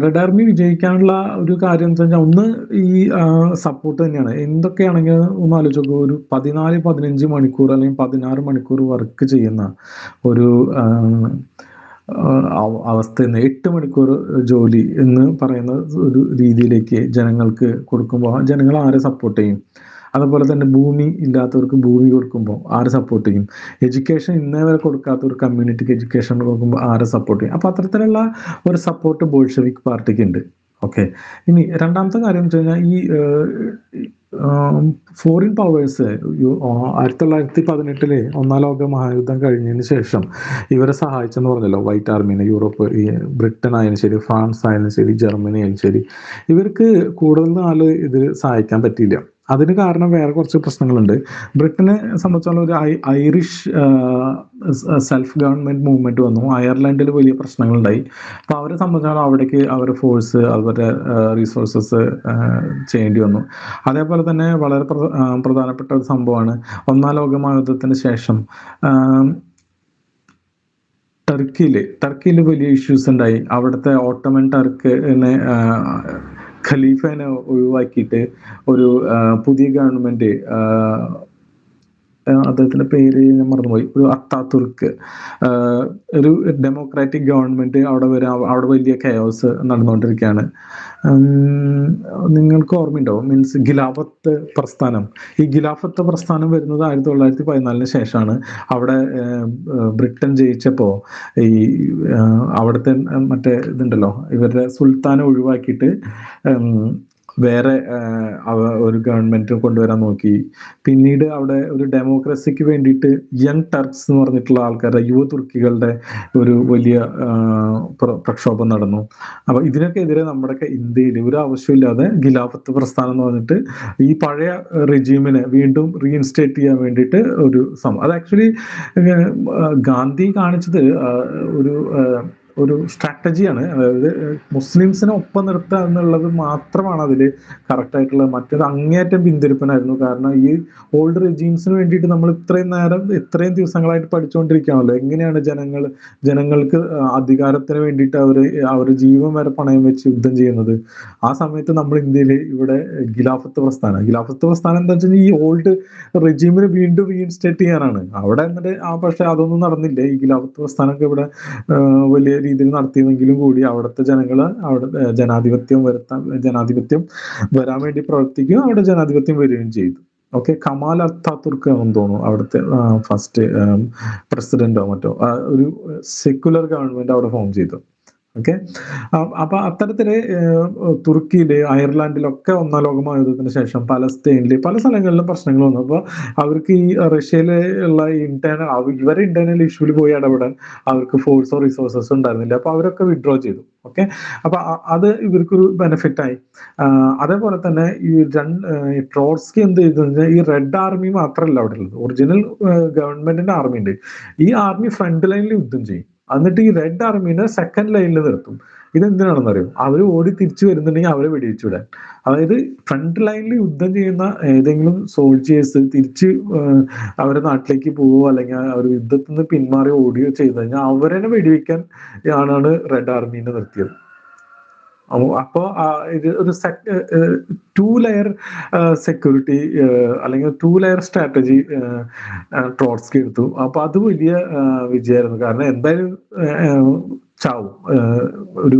റെഡ് ആർമി വിജയിക്കാനുള്ള ഒരു കാര്യം എന്ന് വെച്ചാൽ ഒന്ന് ഈ സപ്പോർട്ട് തന്നെയാണ്. എന്തൊക്കെയാണെങ്കിൽ ഒന്ന് ആലോചിച്ച് നോക്കുക, ഒരു 14-15 മണിക്കൂർ അല്ലെങ്കിൽ 16 മണിക്കൂർ വർക്ക് ചെയ്യുന്ന ഒരു അവസ്ഥയിൽ നിന്ന് 8 മണിക്കൂർ ജോലി എന്ന് പറയുന്ന ഒരു രീതിയിലേക്ക് ജനങ്ങൾക്ക് കൊടുക്കുമ്പോൾ ജനങ്ങൾ ആരെ സപ്പോർട്ട് ചെയ്യും? അതുപോലെ തന്നെ ഭൂമി ഇല്ലാത്തവർക്ക് ഭൂമി കൊടുക്കുമ്പോൾ ആരെ സപ്പോർട്ട് ചെയ്യും? എഡ്യൂക്കേഷൻ ഇന്നേ വരെ കൊടുക്കാത്ത ഒരു കമ്മ്യൂണിറ്റിക്ക് എഡ്യൂക്കേഷൻ കൊടുക്കുമ്പോൾ ആരെ സപ്പോർട്ട് ചെയ്യും? അപ്പൊ അത്തരത്തിലുള്ള ഒരു സപ്പോർട്ട് ബോൾഷെവിക് പാർട്ടിക്ക് ഉണ്ട്. ഓക്കെ, ഇനി രണ്ടാമത്തെ കാര്യം എന്ന് വെച്ച് കഴിഞ്ഞാൽ ഈ ഫോറിൻ പവേഴ്സ് 1918 ഒന്നാം ലോക മഹായുദ്ധം കഴിഞ്ഞതിന് ശേഷം ഇവരെ സഹായിച്ചെന്ന് പറഞ്ഞല്ലോ, വൈറ്റ് ആർമീനെ. യൂറോപ്പ്, ഈ ബ്രിട്ടൻ ആയാലും ശരി, ഫ്രാൻസ് ആയാലും ശരി, ജർമ്മനി ആയാലും ശരി, ഇവർക്ക് കൂടുതൽ നാൾ ഇത് സഹായിക്കാൻ പറ്റിയില്ല. അതിന് കാരണം വേറെ കുറച്ച് പ്രശ്നങ്ങളുണ്ട്. ബ്രിട്ടനെ സംബന്ധിച്ചുള്ള ഒരു ഐറിഷ് സെൽഫ് ഗവൺമെന്റ് മൂവ്മെന്റ് വന്നു. അയർലൻഡിൽ വലിയ പ്രശ്നങ്ങളുണ്ടായി. അപ്പൊ അവരെ സംബന്ധിച്ചാൽ അവിടേക്ക് അവരുടെ ഫോഴ്സ്, അവരുടെ റിസോഴ്സസ് ചെയ്യേണ്ടി വന്നു. അതേപോലെ തന്നെ വളരെ പ്രധാനപ്പെട്ട ഒരു സംഭവമാണ് ഒന്നാം ലോക മഹായുദ്ധത്തിന് ശേഷം ടർക്കിയിൽ വലിയ ഇഷ്യൂസ് ഉണ്ടായി. അവിടുത്തെ ഓട്ടോമൻ ടർക്കിനെ ഖലീഫനെ ഒഴിവാക്കിയിട്ട് ഒരു പുതിയ ഗവൺമെന്റ്, അദ്ദേഹത്തിന്റെ പേര് ഞാൻ മറന്നുപോയി, ഒരു അത്താതുർക്ക്, ഒരു ഡെമോക്രാറ്റിക് ഗവൺമെന്റ് അവിടെ വലിയ കയോസ് നടന്നുകൊണ്ടിരിക്കുകയാണ്. നിങ്ങൾക്ക് ഓർമ്മയുണ്ടാവും, മീൻസ് ഖിലാഫത്ത് പ്രസ്ഥാനം. ഈ ഖിലാഫത്ത് പ്രസ്ഥാനം വരുന്നത് 1914 ശേഷമാണ്. അവിടെ ബ്രിട്ടൻ ജയിച്ചപ്പോൾ ഈ അവിടുത്തെ മറ്റേ ഇതുണ്ടല്ലോ, ഇവരുടെ സുൽത്താനെ ഒഴിവാക്കിയിട്ട് വേറെ ഒരു ഗവൺമെന്റ് കൊണ്ടുവരാൻ നോക്കി. പിന്നീട് അവിടെ ഒരു ഡെമോക്രസിക്ക് വേണ്ടിയിട്ട് യങ് ടർക്സ് എന്ന് പറഞ്ഞിട്ടുള്ള ആൾക്കാരുടെ, യുവ തുർക്കികളുടെ ഒരു വലിയ പ്രക്ഷോഭം നടന്നു. അപ്പൊ ഇതിനൊക്കെ എതിരെ നമ്മുടെയൊക്കെ ഇന്ത്യയിൽ ഒരു ആവശ്യമില്ലാതെ ഖിലാഫത്ത് പ്രസ്ഥാനം എന്ന് പറഞ്ഞിട്ട് ഈ പഴയ റെജീമിനെ വീണ്ടും റീഇൻസ്റ്റേറ്റ് ചെയ്യാൻ വേണ്ടിയിട്ട് ഒരു അത് ആക്ച്വലി ഗാന്ധി കാണിച്ചത് ഒരു സ്ട്രാറ്റജിയാണ്. അതായത് മുസ്ലിംസിനെ ഒപ്പം നിർത്തുക എന്നുള്ളത് മാത്രമാണ് അതിൽ കറക്റ്റ് ആയിട്ടുള്ളത്. മറ്റേത് അങ്ങേയറ്റം പിന്തിരിപ്പനായിരുന്നു. കാരണം ഈ ഓൾഡ് റെജീംസിന് വേണ്ടിയിട്ട് നമ്മൾ ഇത്രയും ദിവസങ്ങളായിട്ട് പഠിച്ചുകൊണ്ടിരിക്കുകയാണല്ലോ, എങ്ങനെയാണ് ജനങ്ങൾക്ക് അധികാരത്തിന് വേണ്ടിയിട്ട് അവർ ജീവൻ വരെ പണയം വെച്ച് യുദ്ധം ചെയ്യുന്നത്. ആ സമയത്ത് നമ്മൾ ഇന്ത്യയിൽ ഇവിടെ ഖിലാഫത്ത് പ്രസ്ഥാനം എന്താ വെച്ചാൽ ഈ ഓൾഡ് റെജീമിനെ വീണ്ടും റീഇൻസ്റ്റേറ്റ് ചെയ്യാനാണ്. അവിടെ എന്നിട്ട് പക്ഷെ അതൊന്നും നടന്നില്ല. ഈ ഖിലാഫത്ത് പ്രസ്ഥാനമൊക്കെ ഇവിടെ വലിയ രീതിയിൽ നടത്തിയെങ്കിലും കൂടി അവിടുത്തെ ജനങ്ങൾ അവിടെ ജനാധിപത്യം വരാൻ വേണ്ടി പ്രവർത്തിക്കുകയും അവിടെ ജനാധിപത്യം വരികയും ചെയ്തു. ഓക്കെ, കമാൽ അത്താതുർക്ക് ആണെന്ന് തോന്നുന്നു അവിടുത്തെ ഫസ്റ്റ് പ്രസിഡന്റോ മറ്റോ, ഒരു സെക്യുലർ ഗവൺമെന്റ് അവിടെ ഫോം ചെയ്തു. ഓക്കെ, അപ്പൊ അത്തരത്തില് തുർക്കിയില്, അയർലാൻഡിലൊക്കെ ഒന്നാം ലോക മഹായുദ്ധത്തിന് ശേഷം പലസ്തീനില് പല സ്ഥലങ്ങളിലും പ്രശ്നങ്ങൾ വന്നു. അപ്പൊ അവർക്ക് ഈ റഷ്യയിലെ ഉള്ള ഇവരെ ഇന്റേണൽ ഇഷ്യൂവിൽ പോയി ഇടപെടാൻ അവർക്ക് ഫോഴ്സോ റിസോഴ്സസോ ഉണ്ടായിരുന്നില്ല. അപ്പൊ അവരൊക്കെ വിഡ്രോ ചെയ്തു. ഓക്കെ, അപ്പൊ അത് ഇവർക്കൊരു ബെനിഫിറ്റ് ആയി. അതേപോലെ തന്നെ ഈ ട്രോട്സ്കി എന്ത് ചെയ്തു, ഈ റെഡ് ആർമി മാത്രമല്ല അവിടെ ഉള്ളത്, ഒറിജിനൽ ഗവൺമെന്റിന്റെ ആർമി ഉണ്ട്. ഈ ആർമി ഫ്രണ്ട് ലൈനിൽ യുദ്ധം ചെയ്യും. എന്നിട്ട് ഈ റെഡ് ആർമീനെ സെക്കൻഡ് ലൈനിൽ നിർത്തും. ഇതെന്തിനാണെന്ന് അറിയും? അവർ ഓടി തിരിച്ചു വരുന്നുണ്ടെങ്കിൽ അവരെ വെടിവെച്ചു വിടാൻ. അതായത് ഫ്രണ്ട് ലൈനിൽ യുദ്ധം ചെയ്യുന്ന ഏതെങ്കിലും സോൾജിയേഴ്സ് തിരിച്ച് അവരുടെ നാട്ടിലേക്ക് പോവോ അല്ലെങ്കിൽ അവർ യുദ്ധത്തിൽ നിന്ന് പിന്മാറി ഓടുകയോ ചെയ്തു കഴിഞ്ഞാൽ അവരെ വെടിവെക്കാൻ ആണ് റെഡ് ആർമീനെ നിർത്തിയത്. അപ്പോ ഇത് ഒരു ടു ലെയർ സെക്യൂരിറ്റി അല്ലെങ്കിൽ ടു ലെയർ സ്ട്രാറ്റജി ട്രോട്സ്കി എടുത്തു. അപ്പൊ അത് വലിയ വിജയമായിരുന്നു. കാരണം എന്തായാലും ചാവും. ഒരു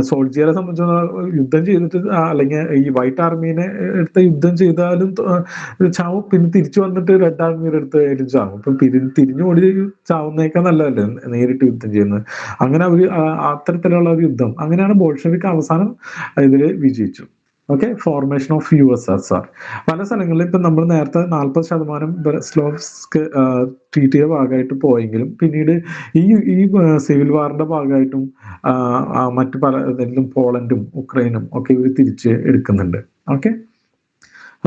സോൾജിയറെ സംബന്ധിച്ചിടത്തോളം യുദ്ധം ചെയ്തിട്ട് അല്ലെങ്കിൽ ഈ വൈറ്റ് ആർമീനെ എടുത്ത് യുദ്ധം ചെയ്താലും ചാവും. പിന്നെ തിരിച്ചു വന്നിട്ട് റെഡ് ആർമീനെ എടുത്തായാലും ചാവും. ഇപ്പൊ തിരിഞ്ഞു ഓടി ചാവുന്നേക്കാൾ നല്ലതല്ലേ നേരിട്ട് യുദ്ധം ചെയ്യുന്നത്. അങ്ങനെ അവര് അത്തരത്തിലുള്ള ഒരു യുദ്ധം, അങ്ങനെയാണ് ബോൾഷെവിക് അവസാനം ഇതിൽ വിജയിച്ചു. Okay, formation of USSR. പല സ്ഥലങ്ങളിലും ഇപ്പൊ നമ്മൾ നേരത്തെ 40% ബ്രെസ്ലോവ്സ്ക് ട്രീറ്റിയുടെ ഭാഗമായിട്ട് പോയെങ്കിലും പിന്നീട് ഈ സിവിൽ വാറിന്റെ ഭാഗമായിട്ടും മറ്റു പല പോളണ്ടും ഉക്രൈനും ഒക്കെ ഇവർ തിരിച്ച് എടുക്കുന്നുണ്ട്. Okay,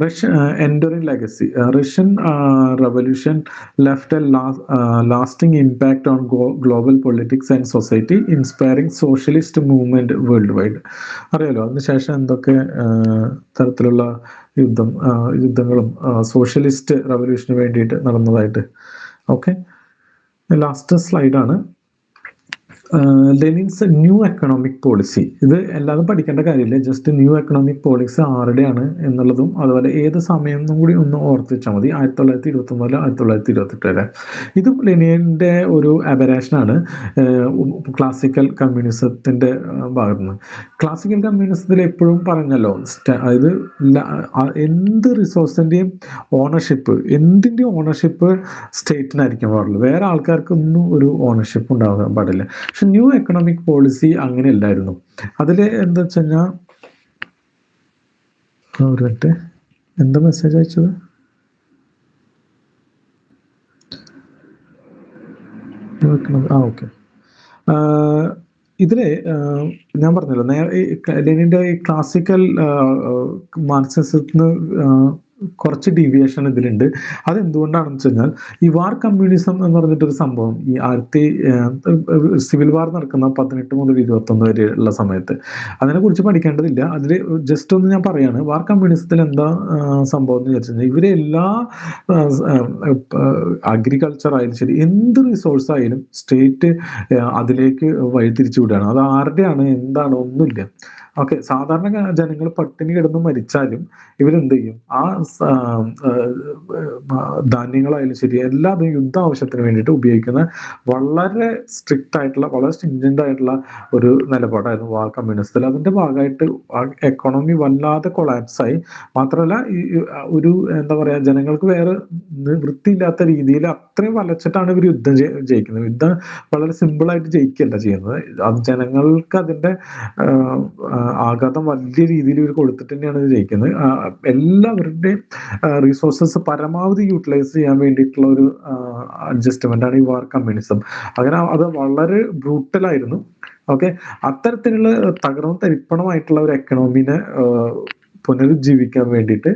Russian enduring legacy. Russian Revolution left a lasting impact on global politics and society, inspiring socialist movement worldwide. അറിയാലോ, അതിനുശേഷം എന്തൊക്കെ തരത്തിലുള്ള യുദ്ധങ്ങളും സോഷ്യലിസ്റ്റ് റവല്യൂഷന് വേണ്ടിയിട്ട് നടന്നതായിട്ട്. ഓക്കെ, ലാസ്റ്റ് സ്ലൈഡാണ്. Lenin's new economic policy. ഇത് എല്ലാവരും പഠിക്കേണ്ട കാര്യമില്ല, ജസ്റ്റ് ന്യൂ എക്കണോമിക് പോളിസി ആരുടെയാണ് എന്നുള്ളതും അതുപോലെ ഏത് സമയം എന്നും കൂടി ഒന്ന് ഓർത്ത് വെച്ചാൽ മതി. 1929 1928 വരെ. ഇത് ലെനിന്റെ ഒരു അബരാഷനാണ് ക്ലാസിക്കൽ കമ്മ്യൂണിസത്തിന്റെ ഭാഗത്ത് നിന്ന്. ക്ലാസിക്കൽ കമ്മ്യൂണിസത്തിൽ എപ്പോഴും പറഞ്ഞല്ലോ, അതായത് എന്ത് റിസോഴ്സിന്റെയും ഓണർഷിപ്പ്, എന്തിന്റെ ഓണർഷിപ്പ് സ്റ്റേറ്റിനായിരിക്കാൻ പാടുള്ളൂ, വേറെ ആൾക്കാർക്കൊന്നും ഒരു ഓണർഷിപ്പ് ഉണ്ടാകാൻ പാടില്ല. പക്ഷെ ന്യൂ എക്കണോമിക് പോളിസി അങ്ങനെ അല്ലായിരുന്നു. അതില് എന്താ വെച്ച് കഴിഞ്ഞാൽ, ഒരു മിനിറ്റ്, എന്താ മെസ്സേജ് അയച്ചത്? ഓക്കെ, ഇതില് ഞാൻ പറഞ്ഞല്ലോ ലെനിന്റെ ഈ ക്ലാസിക്കൽ മാർക്സിസത്തിന് കുറച്ച് ഡീവിയേഷൻ ഇതിലുണ്ട്. അതെന്തുകൊണ്ടാണെന്ന് വെച്ച് കഴിഞ്ഞാൽ, ഈ വാർ കമ്മ്യൂണിസം എന്ന് പറഞ്ഞിട്ടൊരു സംഭവം ഈ സിവിൽ വാർ നടക്കുന്ന 18 മുതൽ 21 വരെ ഉള്ള സമയത്ത് അതിനെക്കുറിച്ച് പഠിക്കേണ്ടതില്ല. അതിൽ ജസ്റ്റ് ഒന്ന് ഞാൻ പറയാണ്. വാർ കമ്മ്യൂണിസത്തിൽ എന്താ സംഭവം എന്ന് വിചാരിച്ചു കഴിഞ്ഞാൽ, ഇവരെല്ലാ അഗ്രികൾച്ചർ ആയാലും ശരി, എന്ത് റിസോഴ്സ് ആയാലും സ്റ്റേറ്റ് അതിലേക്ക് വഴിതിരിച്ചു വിടുകയാണ്. അത് ആരുടെയാണ് എന്താണ് ഒന്നുമില്ല. ഓക്കെ, സാധാരണ ജനങ്ങൾ പട്ടിണി കിടന്ന് മരിച്ചാലും ഇവരെന്ത് ചെയ്യും? ആ ധാന്യങ്ങളായാലും ശരി എല്ലാതും യുദ്ധ ആവശ്യത്തിന് വേണ്ടിയിട്ട് ഉപയോഗിക്കുന്ന വളരെ സ്ട്രിക്റ്റ് ആയിട്ടുള്ള, വളരെ സ്ട്രിഞ്ചന്റ് ആയിട്ടുള്ള ഒരു നിലപാടായിരുന്നു വാർ കമ്മ്യൂണിസത്തിൽ. അതിന്റെ ഭാഗമായിട്ട് എക്കോണമി വല്ലാതെ കൊളാപ്സായി. മാത്രമല്ല ഒരു എന്താ പറയാ, ജനങ്ങൾക്ക് വേറെ വൃത്തിയില്ലാത്ത രീതിയിൽ അത്രയും വലച്ചിട്ടാണ് ഇവർ യുദ്ധം ജയിക്കുന്നത്. യുദ്ധം വളരെ സിമ്പിളായിട്ട് ജയിക്കുകയല്ല ചെയ്യുന്നത്. അത് ജനങ്ങൾക്ക് അതിന്റെ ആഘാതം വലിയ രീതിയിൽ ഇവർ കൊടുത്തിട്ട് തന്നെയാണ് ഇത് ജയിക്കുന്നത്. എല്ലാവരുടെയും റിസോഴ്സസ് പരമാവധി യൂട്ടിലൈസ് ചെയ്യാൻ വേണ്ടിയിട്ടുള്ള ഒരു അഡ്ജസ്റ്റ്മെന്റ് ആണ് ഈ വാർ കമ്മ്യൂണിസം. അങ്ങനെ അത് വളരെ ബ്രൂട്ടലായിരുന്നു. ഓക്കെ, അത്തരത്തിലുള്ള തകർന്നും തരിപ്പണമായിട്ടുള്ള ഒരു എക്കണോമിനെ പുനരുജ്ജീവിക്കാൻ വേണ്ടിയിട്ട്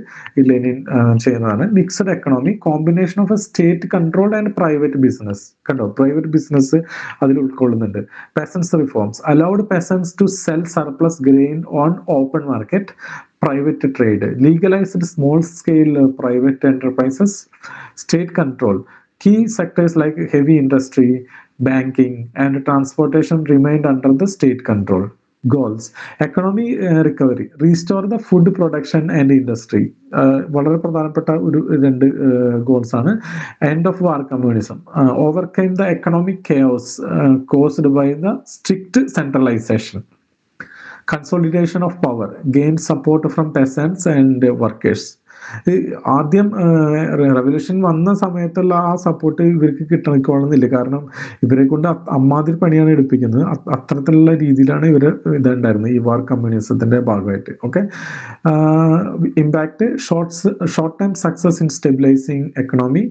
ലെനിൻ ചെയ്യുന്നതാണ് mixed economy, combination of a state control and private business. കണ്ടോ, പ്രൈവറ്റ് ബിസിനസ് അതിൽ ഉൾക്കൊള്ളുന്നുണ്ട്. Peasants reforms allowed peasants to sell surplus grain on open market, private trade, legalised small scale private enterprises, state control. Key sectors like heavy industry, banking, and transportation remained under the state control. Goals: economy recovery, restore the food production and industry. വളരെ പ്രധാനപ്പെട്ട ഒരു രണ്ട് goals ആണ്. End of war communism, overcome the economic chaos caused by the strict centralisation, consolidation of power, gained support from peasants and workers. ആദ്യം revolution വന്ന സമയത്തുള്ള ആ support ഇവർക്ക് കിട്ടണിക്കോളുന്നില്ല. കാരണം ഇവരെ കൊണ്ട് അമ്മാതിരി പണിയാണ് എടുപ്പിക്കുന്നത്. അത്തരത്തിലുള്ള രീതിയിലാണ് ഇവര് ഇതുണ്ടായിരുന്നത് ഈ വാർ കമ്മ്യൂണിസത്തിന്റെ ഭാഗമായിട്ട്. Okay, impact: short time success in stabilising economy,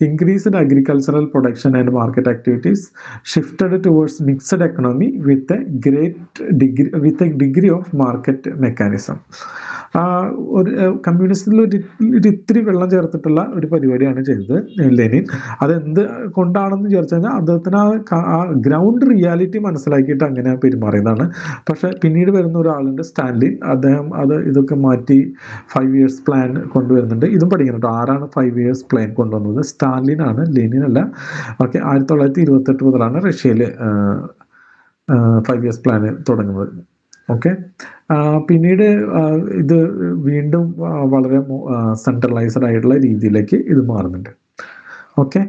increased agricultural production and market activities, shifted towards mixed economy with a degree of market mechanism. ഒരു കമ്മ്യൂണിസത്തിൽ ഒരു ഇത്തിരി വെള്ളം ചേർത്തിട്ടുള്ള ഒരു പരിപാടിയാണ് ചെയ്തത് ലെനിൻ. അതെന്ത് കൊണ്ടാണെന്ന് വിചാരിച്ചു കഴിഞ്ഞാൽ അദ്ദേഹത്തിന് ആ ഗ്രൗണ്ട് റിയാലിറ്റി മനസ്സിലാക്കിയിട്ട് അങ്ങനെ പെരുമാറിയതാണ്. പക്ഷെ പിന്നീട് വരുന്ന ഒരാളുണ്ട് സ്റ്റാലിൻ, അദ്ദേഹം ഇതൊക്കെ മാറ്റി 5 ഇയേഴ്സ് പ്ലാൻ കൊണ്ടുവരുന്നുണ്ട്. ഇതും പഠിക്കുന്നുണ്ട്. ആരാണ് 5 ഇയേഴ്സ് പ്ലാൻ കൊണ്ടുവന്നത്? സ്റ്റാലിൻ ആണ്, ലെനിൻ അല്ല. ഓക്കെ, 1928 മുതലാണ് റഷ്യയിൽ 5 ഇയേഴ്സ് പ്ലാന് തുടങ്ങുന്നത്. ഓക്കെ, പിന്നീട് ഇത് വീണ്ടും വളരെ സെൻട്രലൈസ്ഡ് ആയിട്ടുള്ള രീതിയിലേക്ക് ഇത് മാറുന്നുണ്ട്. ഓക്കെ,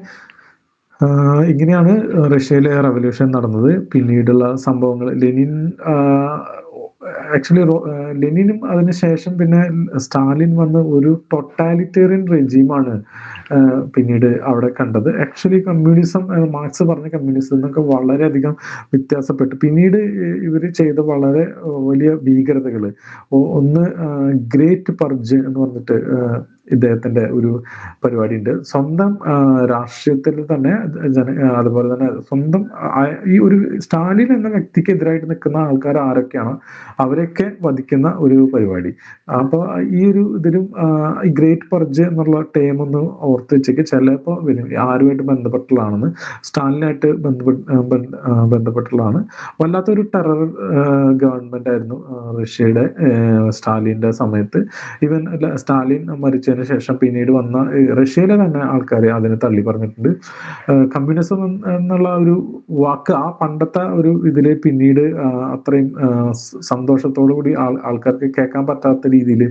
ഇങ്ങനെയാണ് റഷ്യയിലെ റവല്യൂഷൻ നടന്നത്. പിന്നീടുള്ള സംഭവങ്ങൾ ആക്ച്വലി ലെനിനും അതിനുശേഷം പിന്നെ സ്റ്റാലിൻ വന്ന് ഒരു ടോട്ടാലിറ്റേറിയൻ റെജീമാണ് പിന്നീട് അവിടെ കണ്ടത്. ആക്ച്വലി കമ്മ്യൂണിസം, മാർക്സ് പറഞ്ഞ കമ്മ്യൂണിസം എന്നൊക്കെ വളരെയധികം വ്യത്യാസപ്പെട്ടു. പിന്നീട് ഇവർ ചെയ്ത വളരെ വലിയ ഭീകരതകൾ, ഒന്ന് ഗ്രേറ്റ് പർജ് എന്ന് പറഞ്ഞിട്ട് ഇദ്ദേഹത്തിന്റെ ഒരു പരിപാടി ഉണ്ട്. സ്വന്തം രാഷ്ട്രീയത്തിൽ തന്നെ അതുപോലെ തന്നെ സ്വന്തം ഈ ഒരു സ്റ്റാലിൻ എന്ന വ്യക്തിക്കെതിരായിട്ട് നിൽക്കുന്ന ആൾക്കാർ ആരൊക്കെയാണോ അവരെയൊക്കെ വധിക്കുന്ന ഒരു പരിപാടി. അപ്പോൾ ഈ ഒരു ഇതിലും ഈ ഗ്രേറ്റ് പർജ് എന്നുള്ള ടേം ഒന്ന് ഓർത്ത് വെച്ചേക്ക്. ചിലപ്പോൾ ആരുമായിട്ട് ബന്ധപ്പെട്ടുള്ളതാണെന്ന്, സ്റ്റാലിനായിട്ട് ബന്ധപ്പെട്ടുള്ളതാണ്. വല്ലാത്തൊരു ടെറർ ഗവൺമെന്റ് ആയിരുന്നു റഷ്യയുടെ സ്റ്റാലിന്റെ സമയത്ത്. ഈവൻ സ്റ്റാലിൻ മരിച്ചതിന് ശേഷം പിന്നീട് വന്ന റഷ്യയിലെ തന്നെ ആൾക്കാർ അതിനെ തള്ളി പറഞ്ഞിട്ടുണ്ട്. കമ്മ്യൂണിസം എന്നുള്ള ഒരു വാക്ക് ആ പണ്ടത്തെ ഒരു ഇതില് പിന്നീട് അത്രയും സന്തോഷത്തോടു കൂടി ആൾക്കാർക്ക് കേൾക്കാൻ പറ്റാത്ത രീതിയിൽ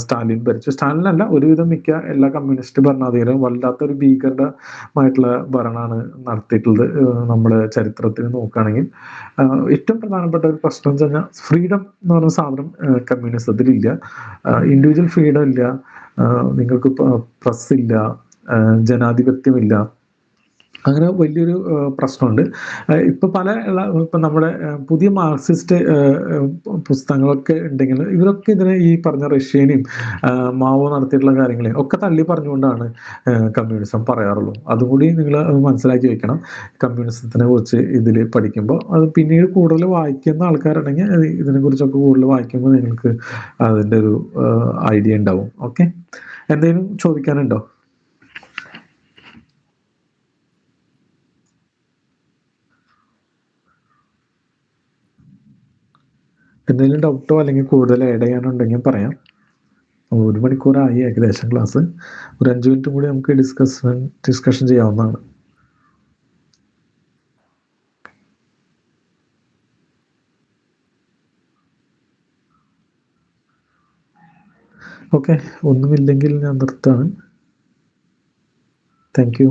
സ്റ്റാലിൻ ഭരിച്ചു. സ്റ്റാലിനല്ല, ഒരുവിധം മിക്ക എല്ലാ കമ്മ്യൂണിസ്റ്റ് ഭരണാധികാരികളും വല്ലാത്തൊരു ഭീകരമായിട്ടുള്ള ഭരണമാണ് നടത്തിയിട്ടുള്ളത്. നമ്മുടെ ചരിത്രത്തിൽ നോക്കുകയാണെങ്കിൽ ഏറ്റവും പ്രധാനപ്പെട്ട ഒരു പ്രശ്നം എന്ന് വെച്ചാൽ ഫ്രീഡം എന്ന് പറയുന്ന സാധനം കമ്മ്യൂണിസത്തിലില്ല. ഇൻഡിവിജ്വൽ ഫ്രീഡം ഇല്ല, നിങ്ങൾക്ക് പ്രസ് ഇല്ല, ജനാധിപത്യമില്ല. അങ്ങനെ വലിയൊരു പ്രശ്നമുണ്ട്. ഇപ്പൊ നമ്മുടെ പുതിയ മാർക്സിസ്റ്റ് പുസ്തകങ്ങളൊക്കെ ഉണ്ടെങ്കിൽ ഇവരൊക്കെ ഇതിനെ ഈ പറഞ്ഞ റഷ്യനെയും മാവോ നടത്തിയിട്ടുള്ള കാര്യങ്ങളെ ഒക്കെ തള്ളി പറഞ്ഞുകൊണ്ടാണ് കമ്മ്യൂണിസം പറയാറുള്ളൂ. അതുകൂടി നിങ്ങൾ മനസ്സിലാക്കി വെക്കണം കമ്മ്യൂണിസത്തിനെ കുറിച്ച് ഇതിൽ പഠിക്കുമ്പോൾ. അത് പിന്നീട് കൂടുതൽ വായിക്കുന്ന ആൾക്കാരുണ്ടെങ്കിൽ ഇതിനെ കുറിച്ചൊക്കെ കൂടുതൽ വായിക്കുമ്പോൾ നിങ്ങൾക്ക് അതിൻ്റെ ഒരു ഐഡിയ ഉണ്ടാവും. ഓക്കെ, എന്തെങ്കിലും ചോദിക്കാനുണ്ടോ? എന്തെങ്കിലും ഡൗട്ടോ അല്ലെങ്കിൽ കൂടുതൽ ആഡ് ചെയ്യാനുണ്ടെങ്കിൽ പറയാം. 1 മണിക്കൂറായി ഏകദേശം ക്ലാസ്. ഒരു 5 മിനിറ്റും കൂടി നമുക്ക് ഡിസ്കഷൻ ചെയ്യാവുന്നതാണ്. ഓക്കെ, ഒന്നുമില്ലെങ്കിൽ ഞാൻ നിർത്താണ്. Thank you.